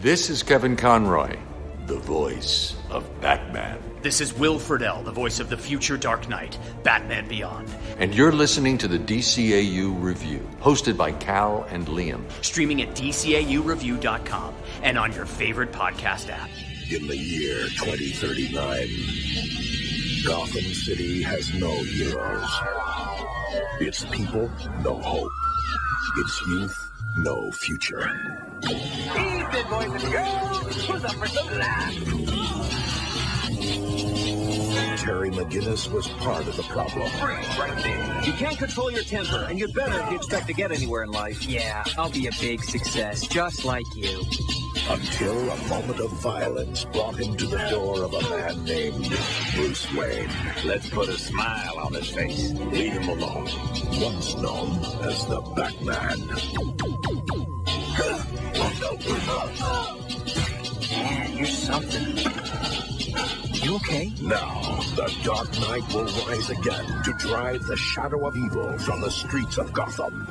This is Kevin Conroy, the voice of Batman. This is Will Friedle, the voice of the future Dark Knight, Batman Beyond. And you're listening to the DCAU Review, hosted by Cal and Liam. Streaming at DCAUreview.com and on your favorite podcast app. In the year 2039, Gotham City has no heroes. Its people, no hope. Its youth, no future. Evening, boys and girls. Who's up for some laughs? Terry McGinnis was part of the problem. Right there. You can't control your temper, and you'd better if you expect to get anywhere in life. Yeah, I'll be a big success, just like you. Until a moment of violence brought him to the door of a man named Bruce Wayne. Let's put a smile on his face. Leave him alone. Once known as the Batman. Man, you're something. You okay? Now, the Dark Knight will rise again to drive the shadow of evil from the streets of Gotham.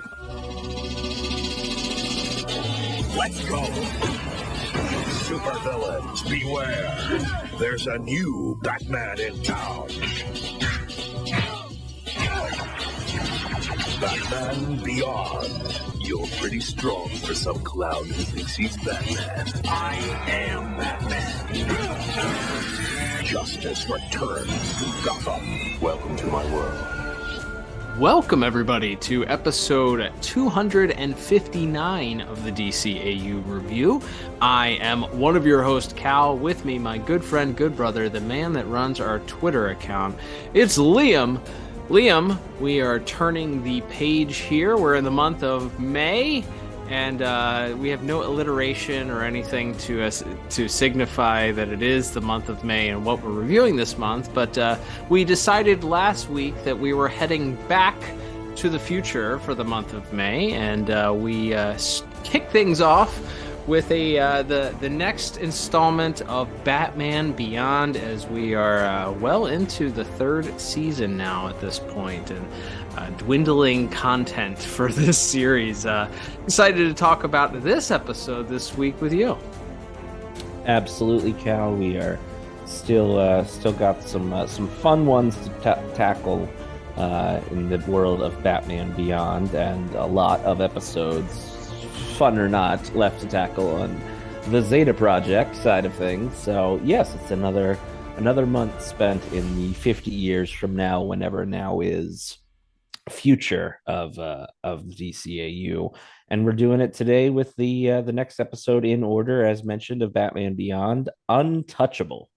Let's go! Supervillains, beware! There's a new Batman in town. Batman Beyond. You're pretty strong for some clown who thinks he's Batman. I am Batman. Justice returns to Gotham. Welcome to my world. Welcome, everybody, to episode 259 of the DCAU Review. I am one of your hosts, Cal. With me, my good friend, good brother, the man that runs our Twitter account. It's Liam. Liam, we are turning the page here. We're in the month of May, and we have no alliteration or anything to signify that it is the month of May and what we're reviewing this month. But we decided last week that we were heading back to the future for the month of May, and we kick things off with the next installment of Batman Beyond, as we are well into the third season now at this point, and dwindling content for this series. Excited to talk about this episode this week with you. Absolutely, Cal. We are still got some fun ones to tackle in the world of Batman Beyond, and a lot of episodes, fun or not, left to tackle on the Zeta Project side of things. So yes, it's another month spent in the 50 years from now, whenever now is, future of the DCAU, and we're doing it today with the next episode in order, as mentioned, of Batman Beyond, Untouchable.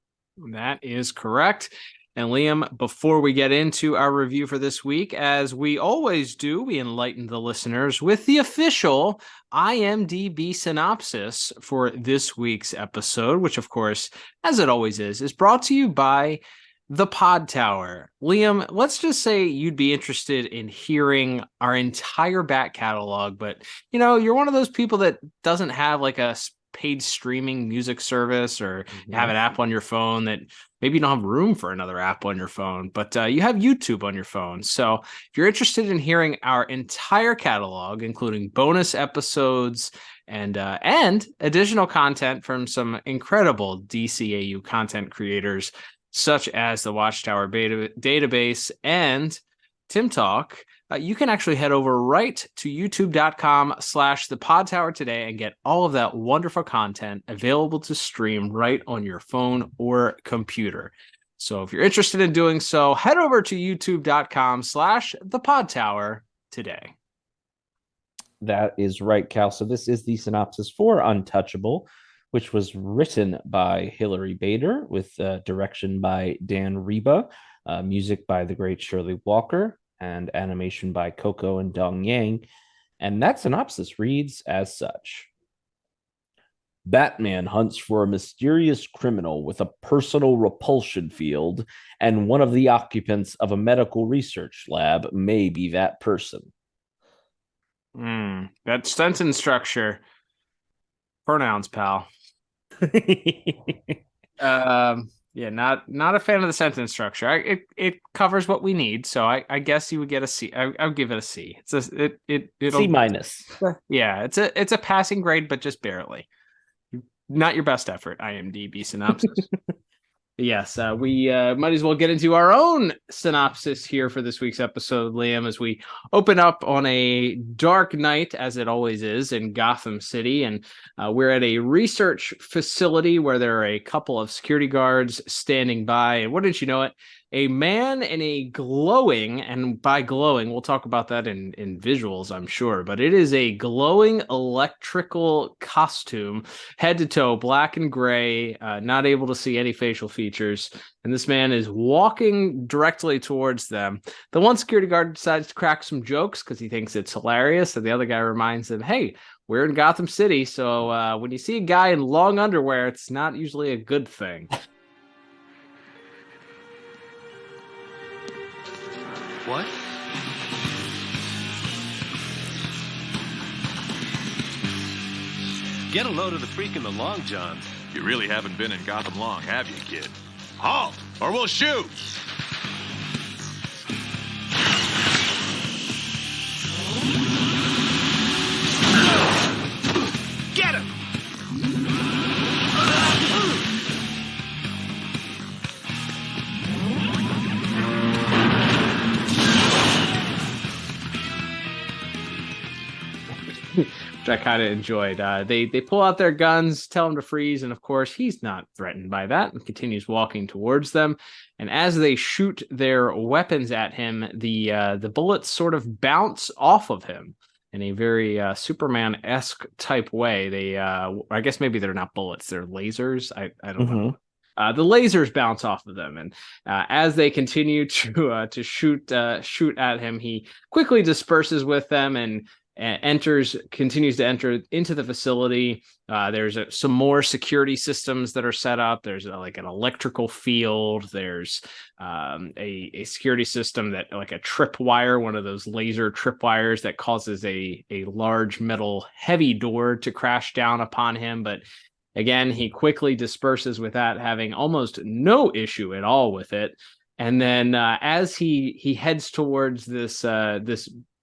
That is correct. And Liam, before we get into our review for this week, as we always do, we enlighten the listeners with the official IMDb synopsis for this week's episode, which, of course, as it always is brought to you by The Pod Tower. Liam, let's just say you'd be interested in hearing our entire back catalog, but, you know, you're one of those people that doesn't have like a paid streaming music service, or you have an app on your phone that maybe you don't have room for another app on your phone, but you have YouTube on your phone. So if you're interested in hearing our entire catalog, including bonus episodes and additional content from some incredible DCAU content creators, such as the Watchtower Database and Tim Talk, you can actually head over right to youtube.com/thepodtower today and get all of that wonderful content available to stream right on your phone or computer. So if you're interested in doing so, head over to youtube.com/thepodtower today. That is right, Cal. So this is the synopsis for Untouchable, which was written by Hilary Bader with direction by Dan Reba, music by the great Shirley Walker, and animation by Coco and Dong Yang. And that synopsis reads as such. Batman hunts for a mysterious criminal with a personal repulsion field, and one of the occupants of a medical research lab may be that person. That sentence structure. Pronouns, pal. Yeah, not a fan of the sentence structure. It covers what we need, so I guess you would get a C. I'll give it a C. It'll C minus. Yeah, it's a passing grade, but just barely. not your best effort, IMDb synopsis. Yes, we might as well get into our own synopsis here for this week's episode, Liam, as we open up on a dark night, as it always is, in Gotham City. And we're at a research facility where there are a couple of security guards standing by. And wouldn't you know it, a man in a glowing, and by glowing, we'll talk about that in visuals, I'm sure, but it is a glowing electrical costume, head to toe, black and gray, not able to see any facial features. And this man is walking directly towards them. The one security guard decides to crack some jokes because he thinks it's hilarious. And the other guy reminds him, hey, we're in Gotham City. So when you see a guy in long underwear, it's not usually a good thing. What? Get a load of the freak in the long johns. You really haven't been in Gotham long, have you, kid? Halt, or we'll shoot! Get him! which I kind of enjoyed. They pull out their guns, tell him to freeze, and of course he's not threatened by that and continues walking towards them. And as they shoot their weapons at him, the bullets sort of bounce off of him in a very Superman-esque type way. They, I guess maybe they're not bullets, they're lasers. I don't know. The lasers bounce off of them, and as they continue to shoot at him, he quickly disperses with them and continues to enter into the facility. There's some more security systems that are set up. There's like an electrical field. There's a security system that like a tripwire, one of those laser tripwires that causes a large metal heavy door to crash down upon him. But again, he quickly disperses with that, having almost no issue at all with it. And then as he heads towards this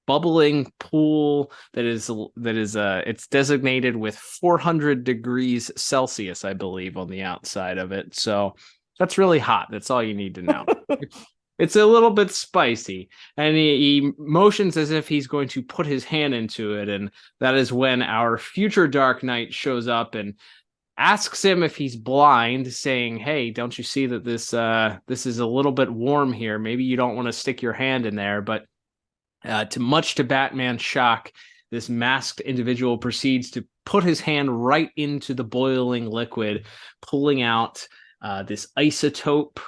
bubbling pool that is it's designated with 400 degrees Celsius, I believe, on the outside of it. So that's really hot. That's all you need to know. It's a little bit spicy, and he motions as if he's going to put his hand into it. And that is when our future Dark Knight shows up and asks him if he's blind, saying, hey, don't you see that this is a little bit warm here? Maybe you don't want to stick your hand in there. But much to Batman's shock, this masked individual proceeds to put his hand right into the boiling liquid, pulling out this isotope.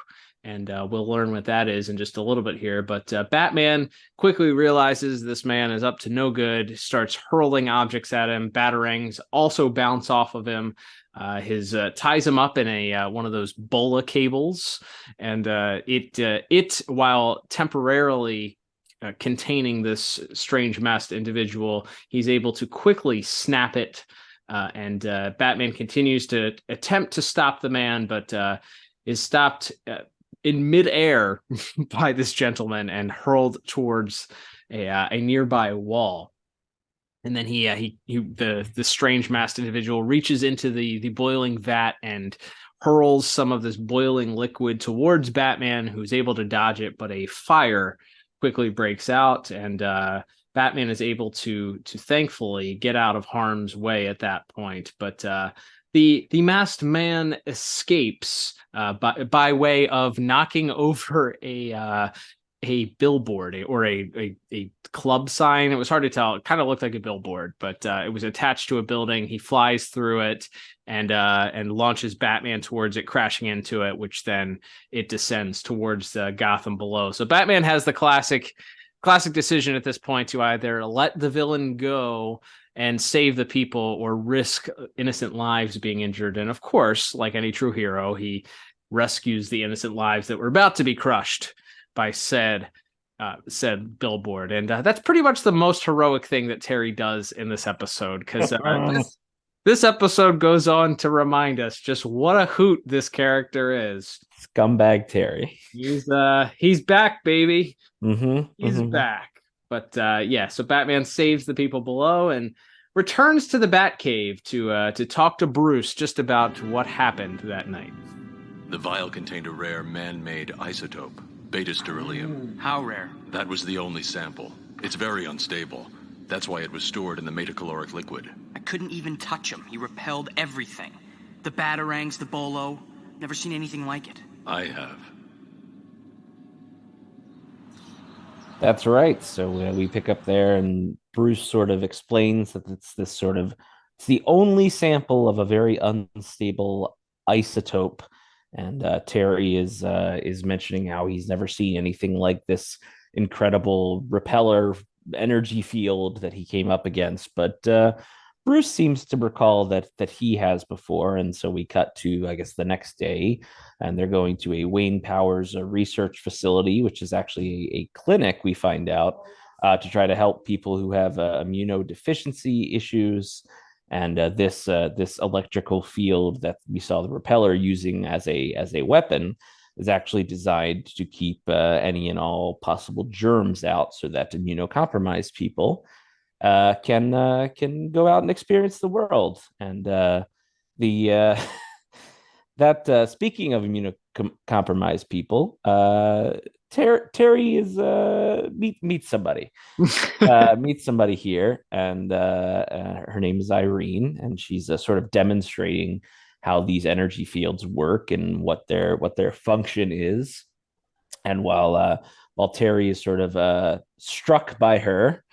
And we'll learn what that is in just a little bit here. But Batman quickly realizes this man is up to no good, starts hurling objects at him. Batarangs also bounce off of him. Ties him up in a one of those bola cables. And it while temporarily containing this strange masked individual, he's able to quickly snap it. And Batman continues to attempt to stop the man, but is stopped in midair by this gentleman and hurled towards a nearby wall. And then the strange masked individual reaches into the boiling vat and hurls some of this boiling liquid towards Batman, who's able to dodge it, but a fire quickly breaks out, and Batman is able to thankfully get out of harm's way at that point. But the masked man escapes by way of knocking over a billboard or a club sign. It was hard to tell. It kind of looked like a billboard, but it was attached to a building. He flies through it and launches Batman towards it, crashing into it, which then it descends towards Gotham below. So Batman has the classic decision at this point to either let the villain go and save the people or risk innocent lives being injured. And of course, like any true hero, he rescues the innocent lives that were about to be crushed by said billboard. And that's pretty much the most heroic thing that Terry does in this episode, because this episode goes on to remind us just what a hoot this character is. Scumbag Terry. He's back, baby. He's back. But so Batman saves the people below, and returns to the Batcave to talk to Bruce just about what happened that night. The vial contained a rare man-made isotope, beta-sterolium. How rare? That was the only sample. It's very unstable. That's why it was stored in the metacaloric liquid. I couldn't even touch him. He repelled everything. The batarangs, the bolo. Never seen anything like it. I have. That's right. So we pick up there, and Bruce sort of explains that it's the only sample of a very unstable isotope. And Terry is mentioning how he's never seen anything like this incredible repeller energy field that he came up against. But Bruce seems to recall that he has before. And so we cut to, I guess, the next day, and they're going to a Wayne Powers research facility, which is actually a clinic, we find out, to try to help people who have immunodeficiency issues. And this electrical field that we saw the Repeller using as a weapon is actually designed to keep any and all possible germs out, so that immunocompromised people can go out and experience the world. And speaking of immunocompromised people, Terry is meets somebody. Meets somebody here, and her name is Irene, and she's sort of demonstrating how these energy fields work and what their function is. And while Terry is sort of struck by her,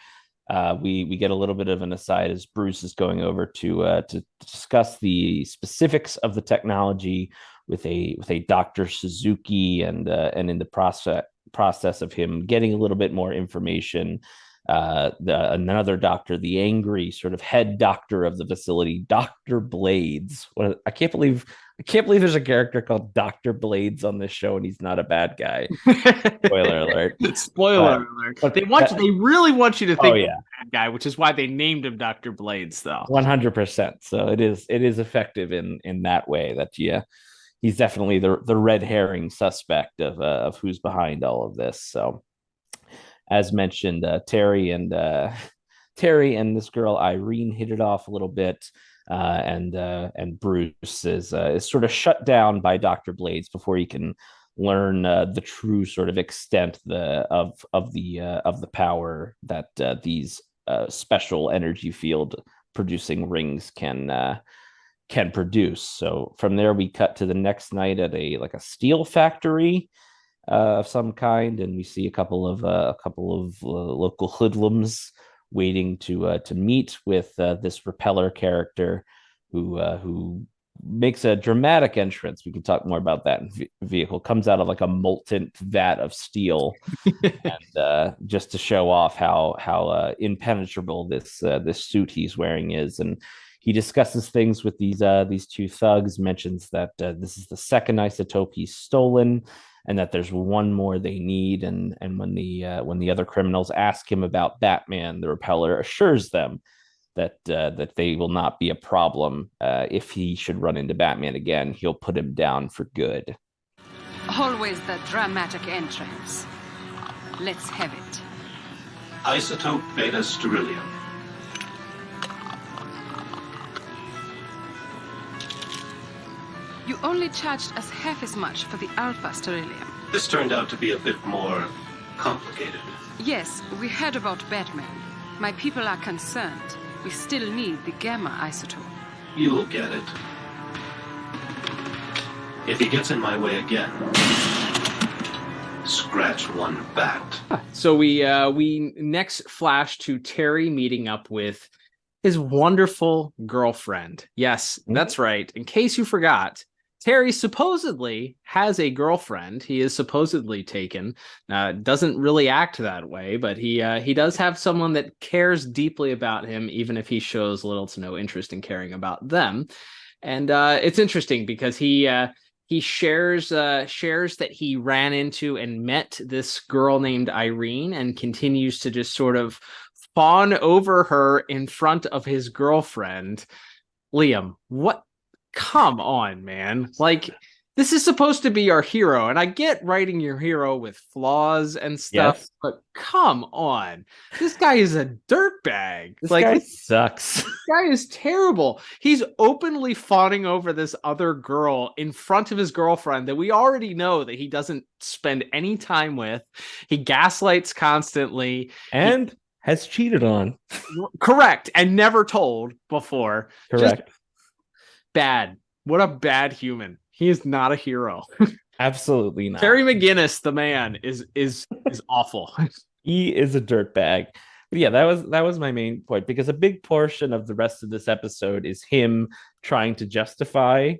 we get a little bit of an aside as Bruce is going over to discuss the specifics of the technology with a Dr. Suzuki, and in the process of him getting a little bit more information, another doctor, the angry sort of head doctor of the facility, Dr. Blades. I can't believe there's a character called Dr. Blades on this show, and he's not a bad guy. Spoiler alert. Spoiler alert. But they really want you to think he's a bad guy, which is why they named him Dr. Blades, though. 100%. So it is effective in that way, that he's definitely the red herring suspect of who's behind all of this. So, as mentioned, Terry and this girl Irene hit it off a little bit, and Bruce is sort of shut down by Dr. Blades before he can learn the true sort of extent of the power that these special energy field producing rings can produce. So from there, we cut to the next night at a steel factory of some kind, and we see a couple of local hoodlums waiting to meet with this Repeller character, who makes a dramatic entrance. We can talk more about that in vehicle. Comes out of like a molten vat of steel, and just to show off how impenetrable this suit he's wearing is. And he discusses things with these two thugs, mentions that this is the second isotope he's stolen, and that there's one more they need. And when the other criminals ask him about Batman, the Repeller assures them that they will not be a problem. If he should run into Batman again, he'll put him down for good. Always the dramatic entrance. Let's have it. Isotope beta-sterolium. You only charged us half as much for the alpha sterilium. This turned out to be a bit more complicated. Yes, we heard about Batman. My people are concerned. We still need the gamma isotope. You'll get it. If he gets in my way again, scratch one bat. So we next flash to Terry meeting up with his wonderful girlfriend. Yes, that's right. In case you forgot, Terry supposedly has a girlfriend. He is supposedly taken. Doesn't really act that way, but he does have someone that cares deeply about him, even if he shows little to no interest in caring about them. And it's interesting because he shares that he ran into and met this girl named Irene, and continues to just sort of fawn over her in front of his girlfriend. Liam, what? Come on, man. Like, this is supposed to be our hero, and I get writing your hero with flaws and stuff, but come on. This guy is a dirtbag. This guy sucks. This guy is terrible. He's openly fawning over this other girl in front of his girlfriend that we already know that he doesn't spend any time with. He gaslights constantly. And has cheated on. Correct. And never told before. Correct. Just bad. What a bad human. He is not a hero. Absolutely not. Terry McGinnis, the man, is awful. He is a dirtbag. But yeah, that was my main point, because a big portion of the rest of this episode is him trying to justify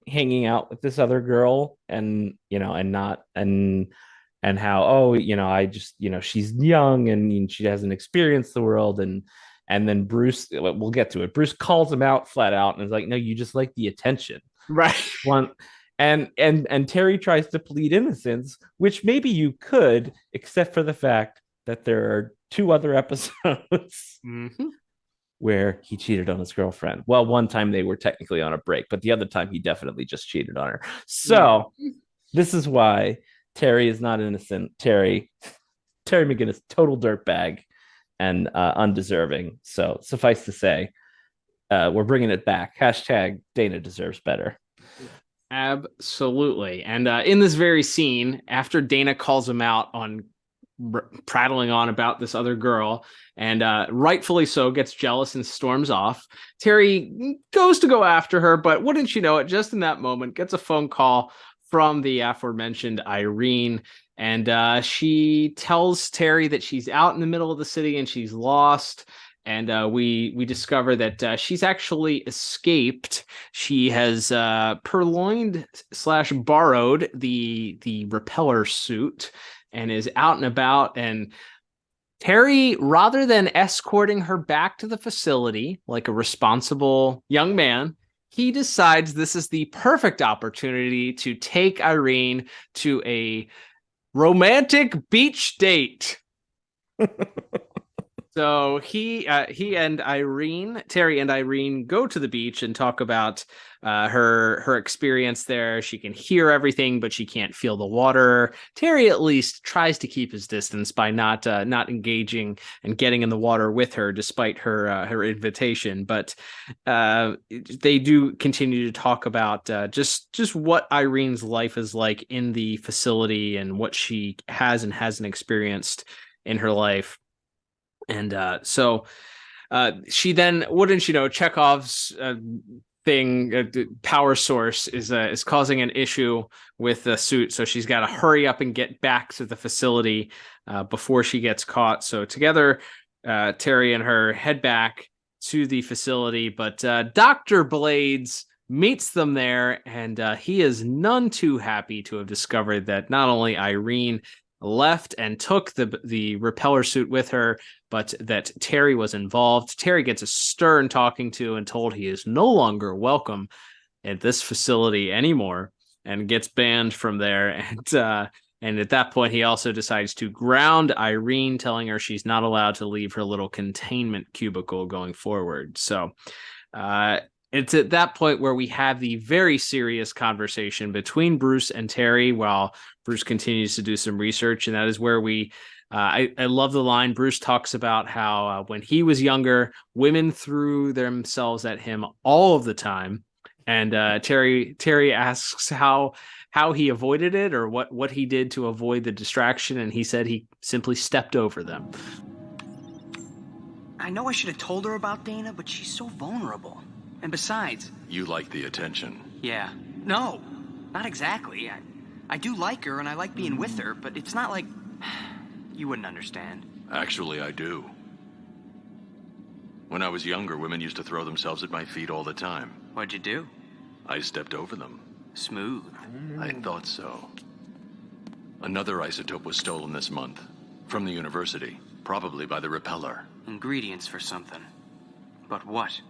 hanging out with this other girl, and and how, I just, she's young and she hasn't experienced the world, and then Bruce, we'll get to it. Bruce calls him out flat out and is like, no, you just like the attention. Right. And Terry tries to plead innocence, which maybe you could, except for the fact that there are 2 other episodes where he cheated on his girlfriend. Well, one time they were technically on a break, but the other time he definitely just cheated on her. So this is why Terry is not innocent. Terry McGinnis, total dirtbag and undeserving. So suffice to say, we're bringing it back. Hashtag Dana deserves better. Absolutely. And in this very scene, after Dana calls him out on prattling on about this other girl, and rightfully so, gets jealous and storms off, Terry goes to go after her, but wouldn't you know it, just in that moment, gets a phone call from the aforementioned Irene, and she tells Terry that she's out in the middle of the city and she's lost. And we discover that she's actually escaped. She has purloined / borrowed the Repeller suit and is out and about. And Terry, rather than escorting her back to the facility like a responsible young man, he decides this is the perfect opportunity to take Irene to a romantic beach date. So he and Terry and Irene go to the beach and talk about her experience there. She can hear everything, but she can't feel the water. Terry at least tries to keep his distance by not engaging and getting in the water with her, despite her invitation. But they do continue to talk about just what Irene's life is like in the facility and what she has and hasn't experienced in her life. And so she then, wouldn't you know, Chekhov's power source is causing an issue with the suit. So she's got to hurry up and get back to the facility before she gets caught. So together, Terry and her head back to the facility. But Dr. Blades meets them there, and he is none too happy to have discovered that not only Irene left and took the Repeller suit with her, but that Terry was involved. Terry gets a stern talking to and told he is no longer welcome at this facility anymore, and gets banned from there. And at that point, he also decides to ground Irene, telling her she's not allowed to leave her little containment cubicle going forward. So it's at that point where we have the very serious conversation between Bruce and Terry while Bruce continues to do some research. And that is where I love the line. Bruce talks about how when he was younger, women threw themselves at him all of the time. And Terry asks how he avoided it, or what he did to avoid the distraction. And he said he simply stepped over them. I know I should have told her about Dana, but she's so vulnerable. And besides... You like the attention. Yeah. No, not exactly. I do like her, and I like being with her, but it's not like... You wouldn't understand. Actually, I do. When I was younger, women used to throw themselves at my feet all the time. What'd you do? I stepped over them. Smooth. I thought so. Another isotope was stolen this month. From the university. Probably by the Repeller. Ingredients for something. But what?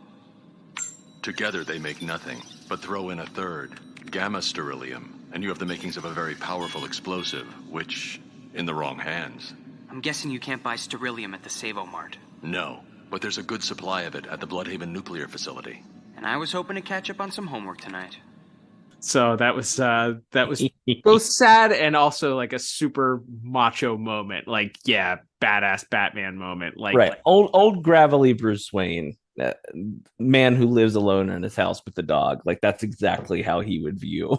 Together they make nothing, but throw in a third, gamma sterilium, and you have the makings of a very powerful explosive, which, in the wrong hands... I'm guessing you can't buy sterilium at the Savo Mart. No, but there's a good supply of it at the Blüdhaven nuclear facility. And I was hoping to catch up on some homework tonight. So that was both sad and also like a super macho moment. Like, yeah, badass Batman moment. Right. Old gravelly Bruce Wayne, man who lives alone in his house with the dog. Like that's exactly how he would view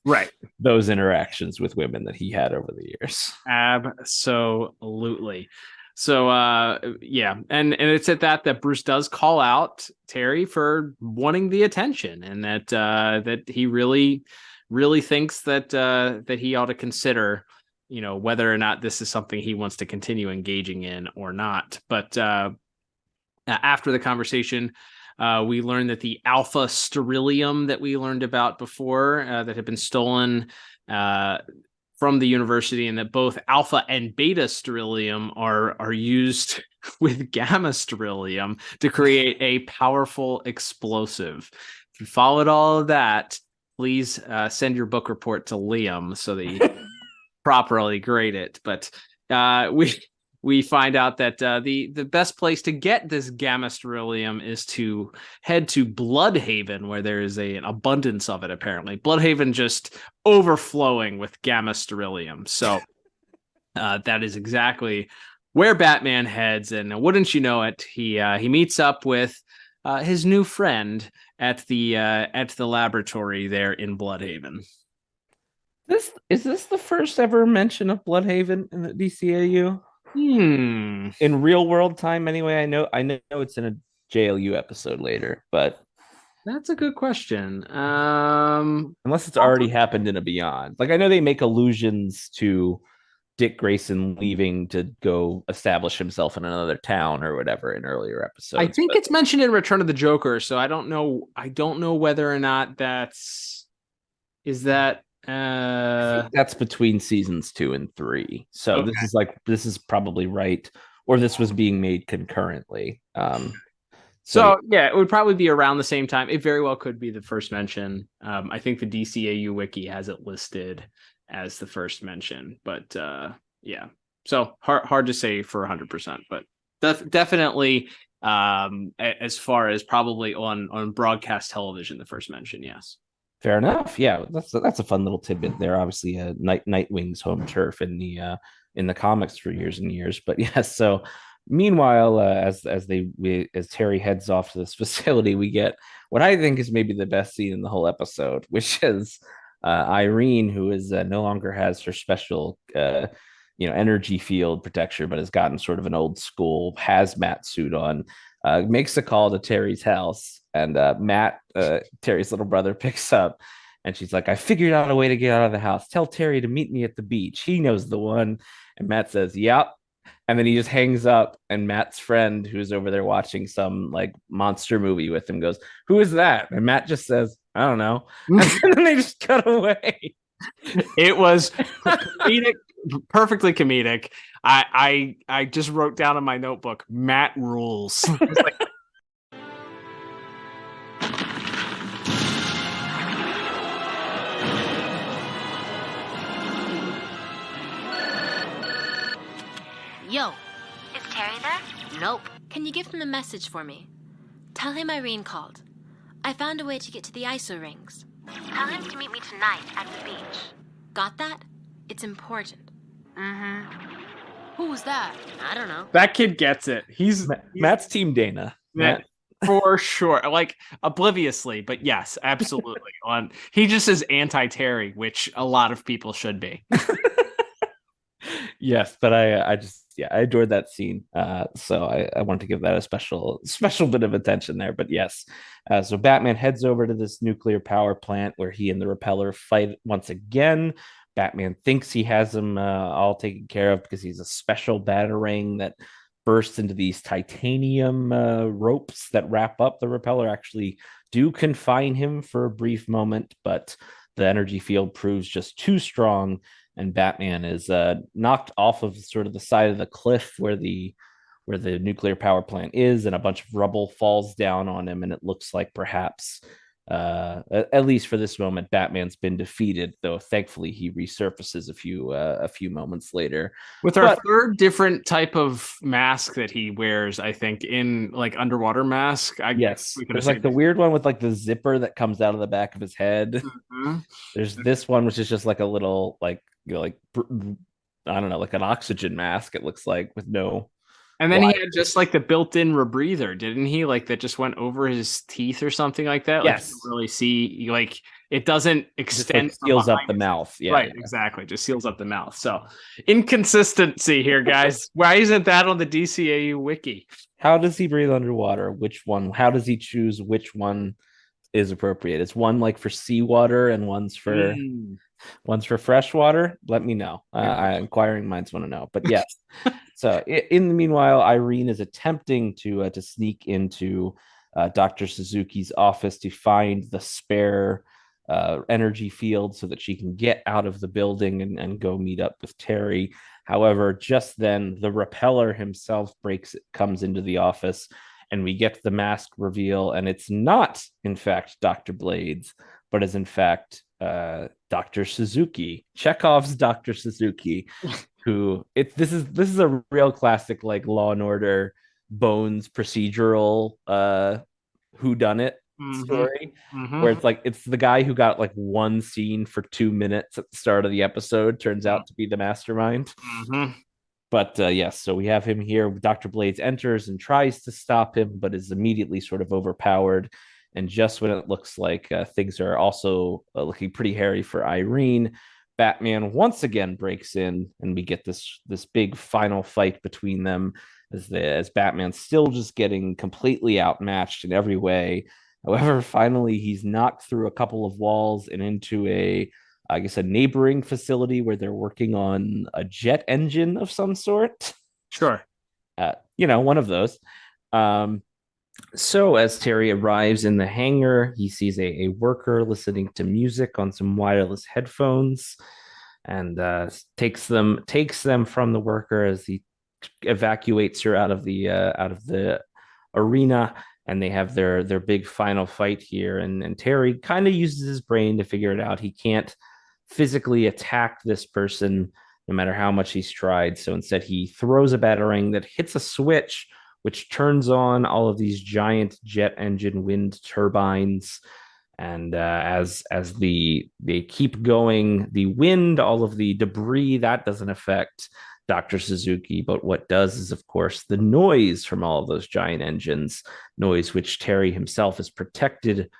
right those interactions with women that he had over the years. Absolutely. So yeah, and it's at that Bruce does call out Terry for wanting the attention, and that he really thinks that he ought to consider, whether or not this is something he wants to continue engaging in or not. But after the conversation, we learned that the alpha sterilium that we learned about before, that had been stolen from the university, and that both alpha and beta sterilium are used with gamma sterilium to create a powerful explosive. If you followed all of that, please send your book report to Liam so that you properly grade it. But we find out that the best place to get this gamma sterilium is to head to Blüdhaven, where there is an abundance of it, apparently. Blüdhaven just overflowing with gamma sterilium. So that is exactly where Batman heads. And wouldn't you know it, he meets up with his new friend at the laboratory there in Blüdhaven. Is this the first ever mention of Blüdhaven in the DCAU? In real world time, anyway. I know it's in a JLU episode later, but that's a good question. Unless it's already happened in a Beyond. Like I know they make allusions to Dick Grayson leaving to go establish himself in another town or whatever in earlier episodes. I think it's mentioned in Return of the Joker, so I don't know whether or not that's that's between seasons 2 and 3. So okay. This is probably right, or this was being made concurrently. So yeah, it would probably be around the same time. It very well could be the first mention. I think the DCAU wiki has it listed as the first mention, but yeah. So hard to say for 100%, but definitely as far as probably on broadcast television, the first mention, yes. Fair enough. Yeah, that's a fun little tidbit there. Obviously, Nightwing's home turf in the comics for years and years. But yes, so meanwhile, as Terry heads off to this facility, we get what I think is maybe the best scene in the whole episode, which is Irene, who is no longer has her special energy field protection, but has gotten sort of an old school hazmat suit on. Makes a call to Terry's house, and Matt, Terry's little brother, picks up, and she's like, I figured out a way to get out of the house. Tell Terry to meet me at the beach. He knows the one. And Matt says, yep. And then he just hangs up, and Matt's friend, who's over there watching some like monster movie with him, goes, who is that? And Matt just says, I don't know. And then they just cut away. It was comedic, perfectly comedic. I just wrote down in my notebook, Matt rules. Like, yo, is Terry there? Nope. Can you give him a message for me? Tell him Irene called. I found a way to get to the ISO rings. Tell him to meet me tonight at the beach. Got that? It's important. Mm-hmm. Who was that? I don't know. That kid gets it. He's Matt's Team Dana. Matt. For sure. Like obliviously, but yes, absolutely. He just is anti-Terry, which a lot of people should be. Yes, but I adored that scene. So I wanted to give that a special bit of attention there. But yes, so Batman heads over to this nuclear power plant where he and the Repeller fight once again. Batman thinks he has him all taken care of because he's a special batarang that bursts into these titanium ropes that wrap up the Repeller. Actually do confine him for a brief moment, but the energy field proves just too strong, and Batman is knocked off of sort of the side of the cliff where the nuclear power plant is, and a bunch of rubble falls down on him, and it looks like perhaps at least for this moment, Batman's been defeated. Though thankfully, he resurfaces a few moments later with our third different type of mask that he wears. I think in like underwater mask. Yes, there's like the weird one with like the zipper that comes out of the back of his head. Mm-hmm. There's this one which is just like a little like I don't know, like an oxygen mask. It looks like with no. And then he had just like the built-in rebreather, didn't he? Like that just went over his teeth or something like that. Yes. Like you really see, like it doesn't extend. Just, like, seals up the mouth. Yeah, right. Yeah. Exactly. Just seals up the mouth. So inconsistency here, guys. Why isn't that on the DCAU wiki? How does he breathe underwater? Which one? How does he choose which one is appropriate? Is one like for seawater and one's for fresh water? Let me know. Inquiring minds want to know. But yes. So in the meanwhile, Irene is attempting to sneak into Dr. Suzuki's office to find the spare energy field so that she can get out of the building and go meet up with Terry. However, just then the Repeller himself comes into the office, and we get the mask reveal, and it's not, in fact, Dr. Blades, but is in fact Dr. Suzuki, Chekhov's Dr. Suzuki, who this is a real classic like Law and Order Bones procedural whodunit story, where it's like it's the guy who got like one scene for 2 minutes at the start of the episode turns out to be the mastermind. But yes, so we have him here. Dr. Blades enters and tries to stop him, but is immediately sort of overpowered. And just when it looks like things are also looking pretty hairy for Irene, Batman once again breaks in, and we get this big final fight between them as Batman's still just getting completely outmatched in every way. However, finally he's knocked through a couple of walls and into a neighboring facility where they're working on a jet engine of some sort. Sure. One of those. So as Terry arrives in the hangar, he sees a worker listening to music on some wireless headphones, and takes them from the worker as he evacuates her out of the arena, and they have their big final fight here. And Terry kind of uses his brain to figure it out. He can't physically attack this person no matter how much he's tried. So instead he throws a batarang that hits a switch, which turns on all of these giant jet engine wind turbines. And as they keep going, the wind, all of the debris, that doesn't affect Dr. Suzuki. But what does is, of course, the noise from all of those giant engines, noise which Terry himself is protected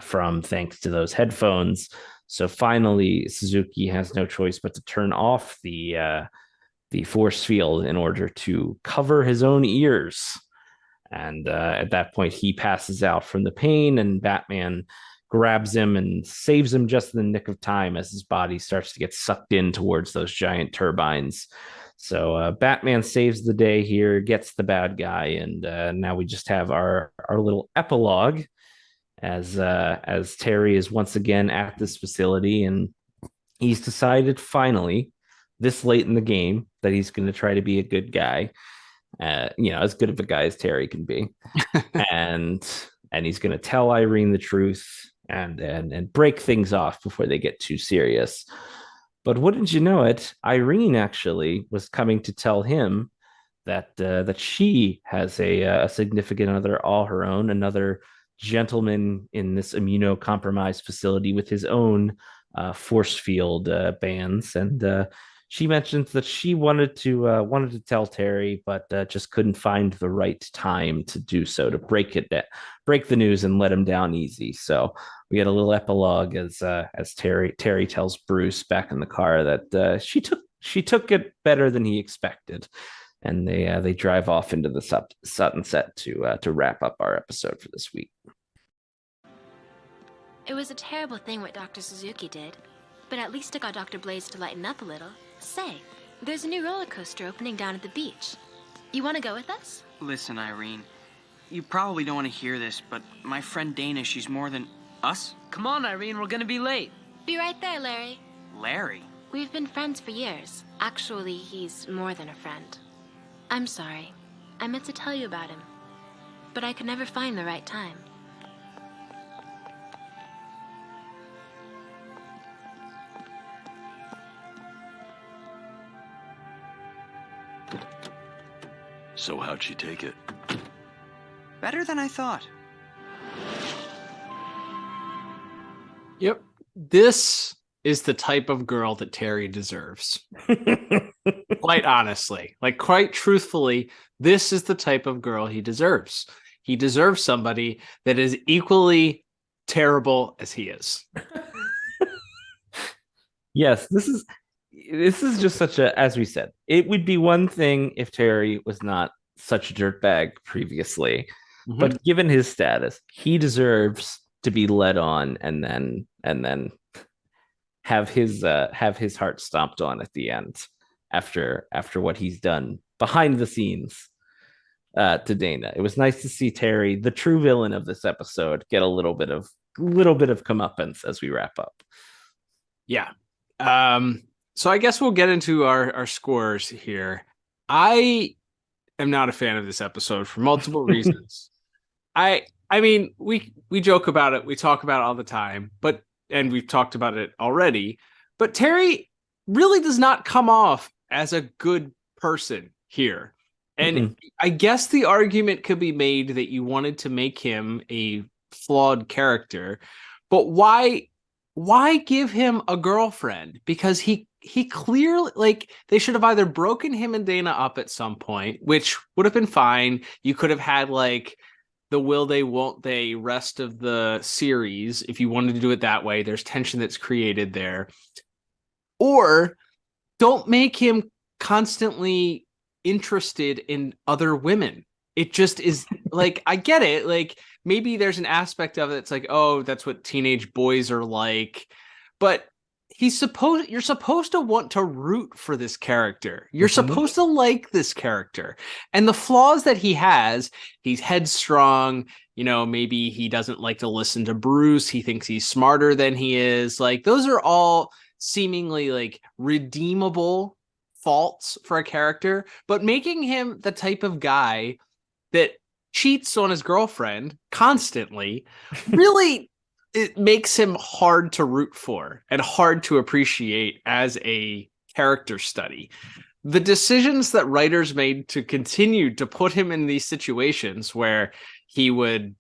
from thanks to those headphones. So finally, Suzuki has no choice but to turn off the force field in order to cover his own ears. And at that point, he passes out from the pain, and Batman grabs him and saves him just in the nick of time as his body starts to get sucked in towards those giant turbines. So Batman saves the day here, gets the bad guy, and now we just have our little epilogue as Terry is once again at this facility, and he's decided finally, this late in the game, that he's going to try to be a good guy. As good of a guy as Terry can be. and he's going to tell Irene the truth and break things off before they get too serious. But wouldn't you know it, Irene actually was coming to tell him that she has a significant other all her own, another gentleman in this immunocompromised facility with his own force field bands. And she mentions that she wanted to tell Terry, but just couldn't find the right time to do so, to break the news and let him down easy. So we get a little epilogue as Terry tells Bruce back in the car that she took it better than he expected, and they drive off into the sunset to wrap up our episode for this week. It was a terrible thing what Dr. Suzuki did, but at least it got Dr. Blades to lighten up a little. Say, there's a new roller coaster opening down at the beach. You want to go with us? Listen, Irene, you probably don't want to hear this, but my friend Dana, she's more than us. Come on, Irene, we're gonna be late. Be right there, Larry. Larry? We've been friends for years. Actually, he's more than a friend. I'm sorry. I meant to tell you about him, but I could never find the right time. So how'd she take it? Better than I thought. Yep. This is the type of girl that Terry deserves. Quite honestly, like quite truthfully, this is the type of girl he deserves. He deserves somebody that is equally terrible as he is. Yes, this is just such a, as we said, it would be one thing if Terry was not such a dirtbag previously, but given his status, he deserves to be led on and then have his heart stomped on at the end after what he's done behind the scenes to Dana. It was nice to see Terry, the true villain of this episode, get a little bit of comeuppance as we wrap up. Yeah. So I guess we'll get into our scores here. I am not a fan of this episode for multiple reasons. I mean, we joke about it, we talk about it all the time, and we've talked about it already, but Terry really does not come off as a good person here. And I guess the argument could be made that you wanted to make him a flawed character, but why give him a girlfriend? Because he clearly, like, they should have either broken him and Dana up at some point, which would have been fine. You could have had like the will they won't they rest of the series if you wanted to do it that way. There's tension that's created there. Or don't make him constantly interested in other women. It just is like, I get it. Like, maybe there's an aspect of it that's like, oh, that's what teenage boys are like. But you're supposed to want to root for this character. You're supposed to like this character. And the flaws that he has, he's headstrong, maybe he doesn't like to listen to Bruce. He thinks he's smarter than he is. Like, those are all seemingly like redeemable faults for a character, but making him the type of guy that cheats on his girlfriend constantly really, it makes him hard to root for and hard to appreciate as a character study. The decisions that writers made to continue to put him in these situations where he would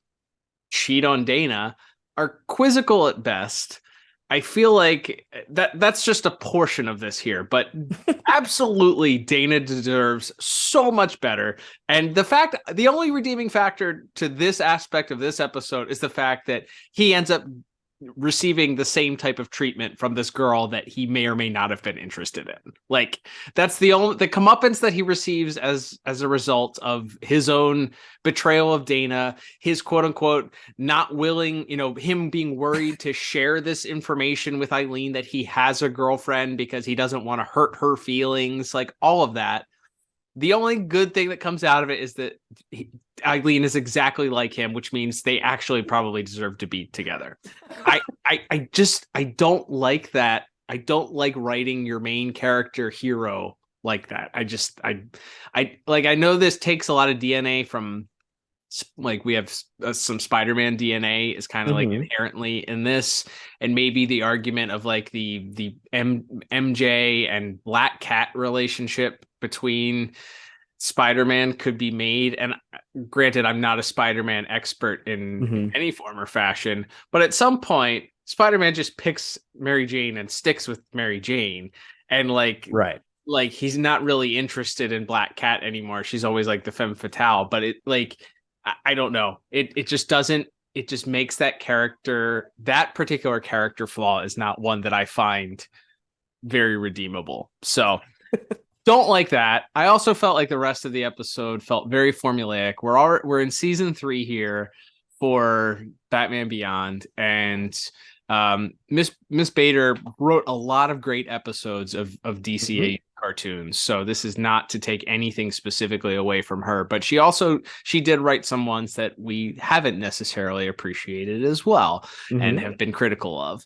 cheat on Dana are quizzical at best. I feel like that's just a portion of this here, but absolutely Dana deserves so much better. And the only redeeming factor to this aspect of this episode is the fact that he ends up receiving the same type of treatment from this girl that he may or may not have been interested in. Like, that's the comeuppance that he receives as a result of his own betrayal of Dana, his quote unquote not willing, him being worried to share this information with Eileen that he has a girlfriend because he doesn't want to hurt her feelings, like all of that. The only good thing that comes out of it is that Eileen is exactly like him, which means they actually probably deserve to be together. I don't like that. I don't like writing your main character hero like that. I know this takes a lot of DNA from, like, we have some Spider-Man DNA is kind of like inherently in this, and maybe the argument of like the MJ and Black Cat relationship between Spider-Man could be made. And granted, I'm not a Spider-Man expert in any form or fashion, but at some point Spider-Man just picks Mary Jane and sticks with Mary Jane, and like he's not really interested in Black Cat anymore. She's always like the femme fatale, but it, like, I don't know. It just doesn't, it just makes that particular character flaw is not one that I find very redeemable. So don't like that. I also felt like the rest of the episode felt very formulaic. We're in season 3 here for Batman Beyond, and Miss Bader wrote a lot of great episodes of DCAU cartoons, so this is not to take anything specifically away from her, but she did write some ones that we haven't necessarily appreciated as well and have been critical of.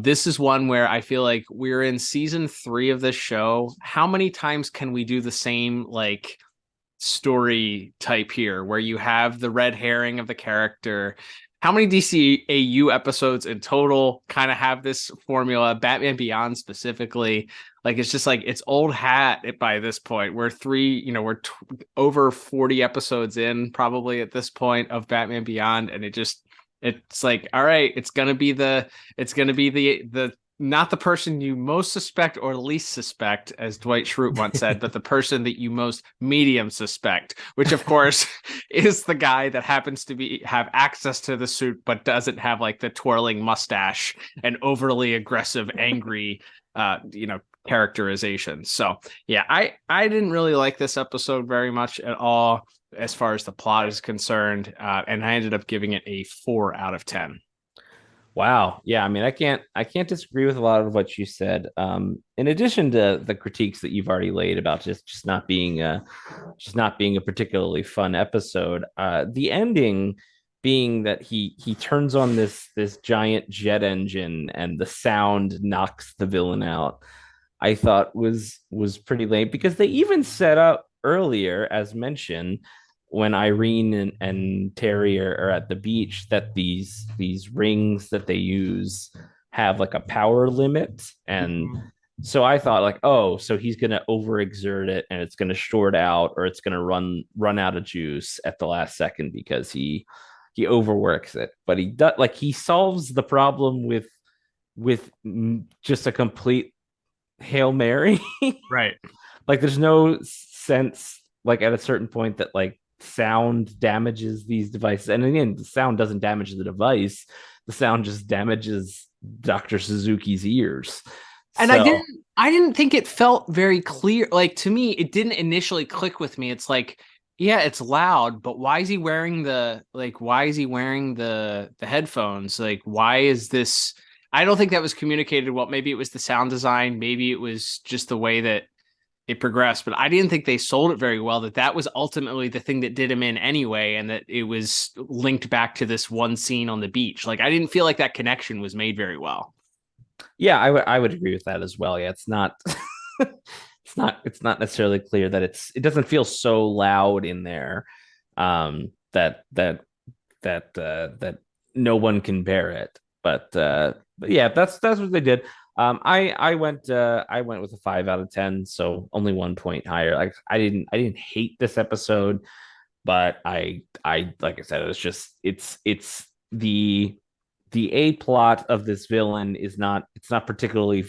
This is one where I feel like we're in season 3 of this show. How many times can we do the same like story type here where you have the red herring of the character how many DCAU episodes in total kind of have this formula? Batman Beyond specifically, like it's just like it's old hat by this point. We're over 40 episodes in probably at this point of Batman Beyond, and it's like, all right, it's gonna be the not the person you most suspect or least suspect, as Dwight Schrute once said, but the person that you most medium suspect, which of course is the guy that happens to have access to the suit, but doesn't have like the twirling mustache and overly aggressive, angry, characterization. So yeah, I didn't really like this episode very much at all as far as the plot is concerned, and I ended up giving it a 4 out of 10. Wow. Yeah, I mean, I can't disagree with a lot of what you said. In addition to the critiques that you've already laid about just not being a particularly fun episode, the ending being that he turns on this giant jet engine and the sound knocks the villain out, I thought was pretty lame, because they even set up earlier, as mentioned, when Irene and Terry are at the beach, that these rings that they use have like a power limit. And so I thought like, oh, so he's going to overexert it and it's going to short out, or it's going to run out of juice at the last second because he overworks it. But he solves the problem with just a complete Hail Mary. Right. Like there's no sense like at a certain point that like sound damages these devices. And again, the sound doesn't damage the device. The sound just damages Dr. Suzuki's ears. And I didn't think it felt very clear. Like to me, it didn't initially click with me. It's like, yeah, it's loud, but why is he wearing the headphones? Like, why is this? I don't think that was communicated well. Maybe it was the sound design. Maybe it was just the way that it progressed, but I didn't think they sold it very well, that was ultimately the thing that did him in anyway, and that it was linked back to this one scene on the beach. Like, I didn't feel like that connection was made very well. Yeah, I would agree with that as well. Yeah, it's not it's not necessarily clear that it doesn't feel so loud in there that no one can bear it. But yeah, that's what they did. I went with a 5 out of 10, so only 1 point higher. Like I didn't hate this episode, but I like I said, it's the A plot of this villain it's not particularly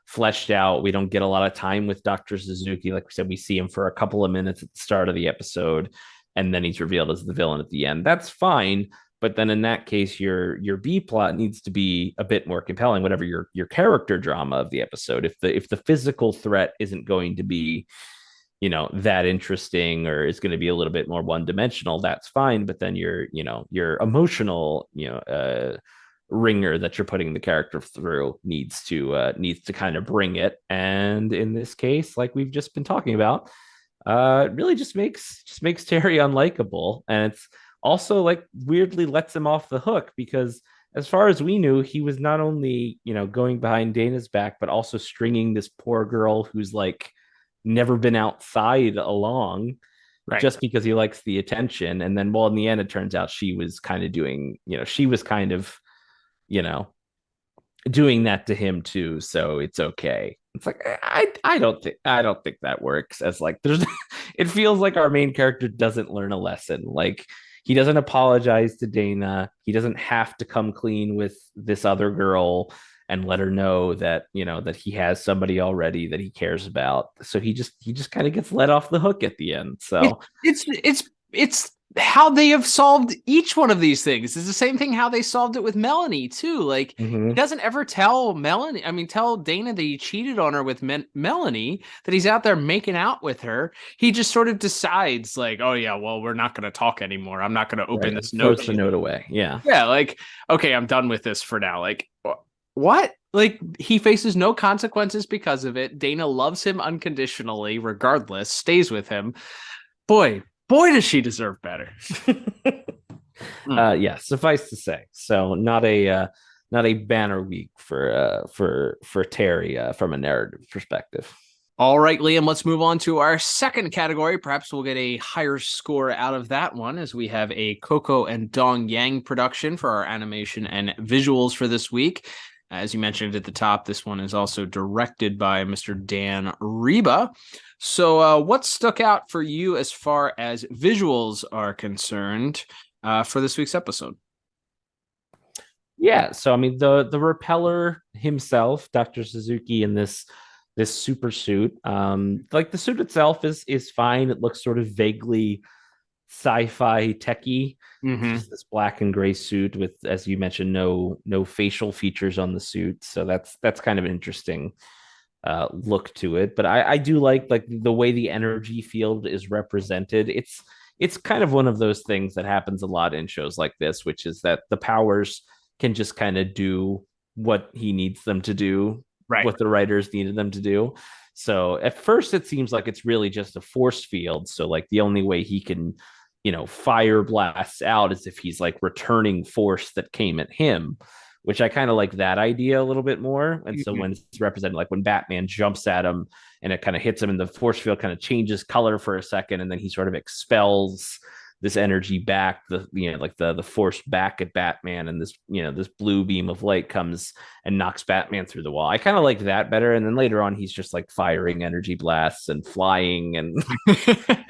fleshed out. We don't get a lot of time with Dr. Suzuki. Like we said, we see him for a couple of minutes at the start of the episode, and then he's revealed as the villain at the end. That's fine. But then in that case, your B plot needs to be a bit more compelling, whatever your character drama of the episode. If the physical threat isn't going to be, that interesting, or is going to be a little bit more one dimensional, that's fine. But then your emotional, ringer that you're putting the character through needs to kind of bring it. And in this case, like we've just been talking about, it really just makes Terry unlikable. And it's also like weirdly lets him off the hook, because as far as we knew, he was not only, going behind Dana's back, but also stringing this poor girl who's like never been outside along, right, just because he likes the attention. And then, well, in the end, it turns out she was kind of doing that to him too. So it's okay. It's like, I don't think that works, as like it feels like our main character doesn't learn a lesson. Like, he doesn't apologize to Dana. He doesn't have to come clean with this other girl and let her know that, that he has somebody already that he cares about. So he just kind of gets let off the hook at the end. So it's how they have solved each one of these things. It's the same thing how they solved it with Melanie too. Like, he doesn't ever tell Dana that he cheated on her with Melanie, that he's out there making out with her. He just sort of decides like, oh yeah, well, we're not going to talk anymore. I'm not going to open this note. Throws the note away. Yeah. Yeah. Like, okay, I'm done with this for now. Like, what? Like, he faces no consequences because of it. Dana loves him unconditionally, regardless, stays with him. Boy, does she deserve better. Yeah, suffice to say. So not a banner week for Terry from a narrative perspective. All right, Liam, let's move on to our second category. Perhaps we'll get a higher score out of that one, as we have a Coco and Dong Yang production for our animation and visuals for this week. As you mentioned at the top, this one is also directed by Mr. Dan Reba. So what stuck out for you as far as visuals are concerned for this week's episode? Yeah, so I mean the Repeller himself, Dr. Suzuki, in this super suit, like the suit itself is fine. It looks sort of vaguely sci-fi techy. Just this black and gray suit with, as you mentioned, no facial features on the suit, so that's kind of an interesting look to it. But I do like the way the energy field is represented. It's kind of one of those things that happens a lot in shows like this, which is that the powers can just kind of do what he needs them to do, right? What the writers needed them to do. So at first it seems like it's really just a force field. So like the only way he can, fire blasts out is if he's like returning force that came at him, which I kind of like that idea a little bit more. And so when it's represented, like when Batman jumps at him and it kind of hits him and the force field kind of changes color for a second, and then he sort of expels this energy back, the force back at Batman, and this blue beam of light comes and knocks Batman through the wall. I kind of like that better. And then later on, he's just like firing energy blasts and flying and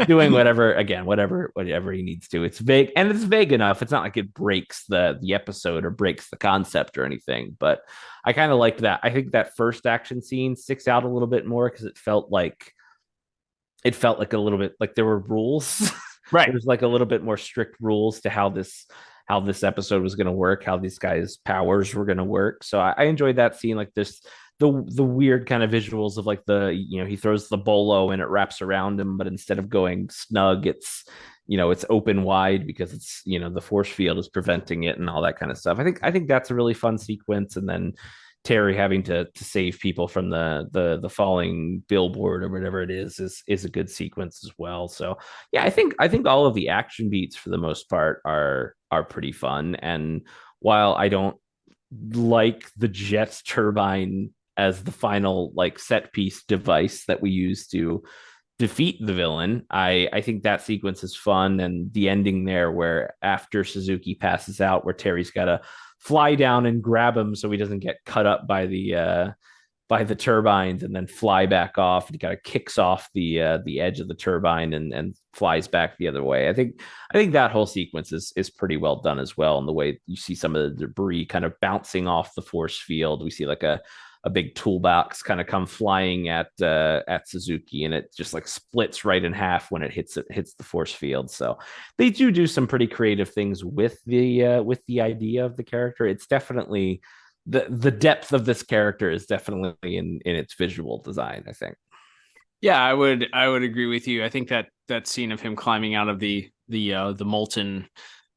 doing whatever he needs to. It's vague, and it's vague enough. It's not like it breaks the episode or breaks the concept or anything, but I kind of liked that. I think that first action scene sticks out a little bit more because it felt like a little bit like there were rules. Right. There's like a little bit more strict rules to how this episode was going to work, how these guys' powers were going to work. So I enjoyed that scene, like this, the weird kind of visuals of like he throws the bolo and it wraps around him, but instead of going snug, it's open wide because it's, the force field is preventing it and all that kind of stuff. I think that's a really fun sequence. And then Terry having to save people from the falling billboard or whatever it is a good sequence as well. So yeah, I think all of the action beats for the most part are pretty fun. And while I don't like the jet turbine as the final like set piece device that we use to defeat the villain, I think that sequence is fun. And the ending there where after Suzuki passes out, where Terry's got to fly down and grab him so he doesn't get cut up by the turbines and then fly back off. He kind of kicks off the edge of the turbine and flies back the other way. I think that whole sequence is pretty well done as well. And the way you see some of the debris kind of bouncing off the force field, we see like a big toolbox kind of come flying at Suzuki, and it just like splits right in half when it hits the force field. So they do some pretty creative things with the idea of the character. It's definitely the depth of this character is definitely in its visual design, I think. Yeah, I would agree with you. I think that scene of him climbing out of the molten,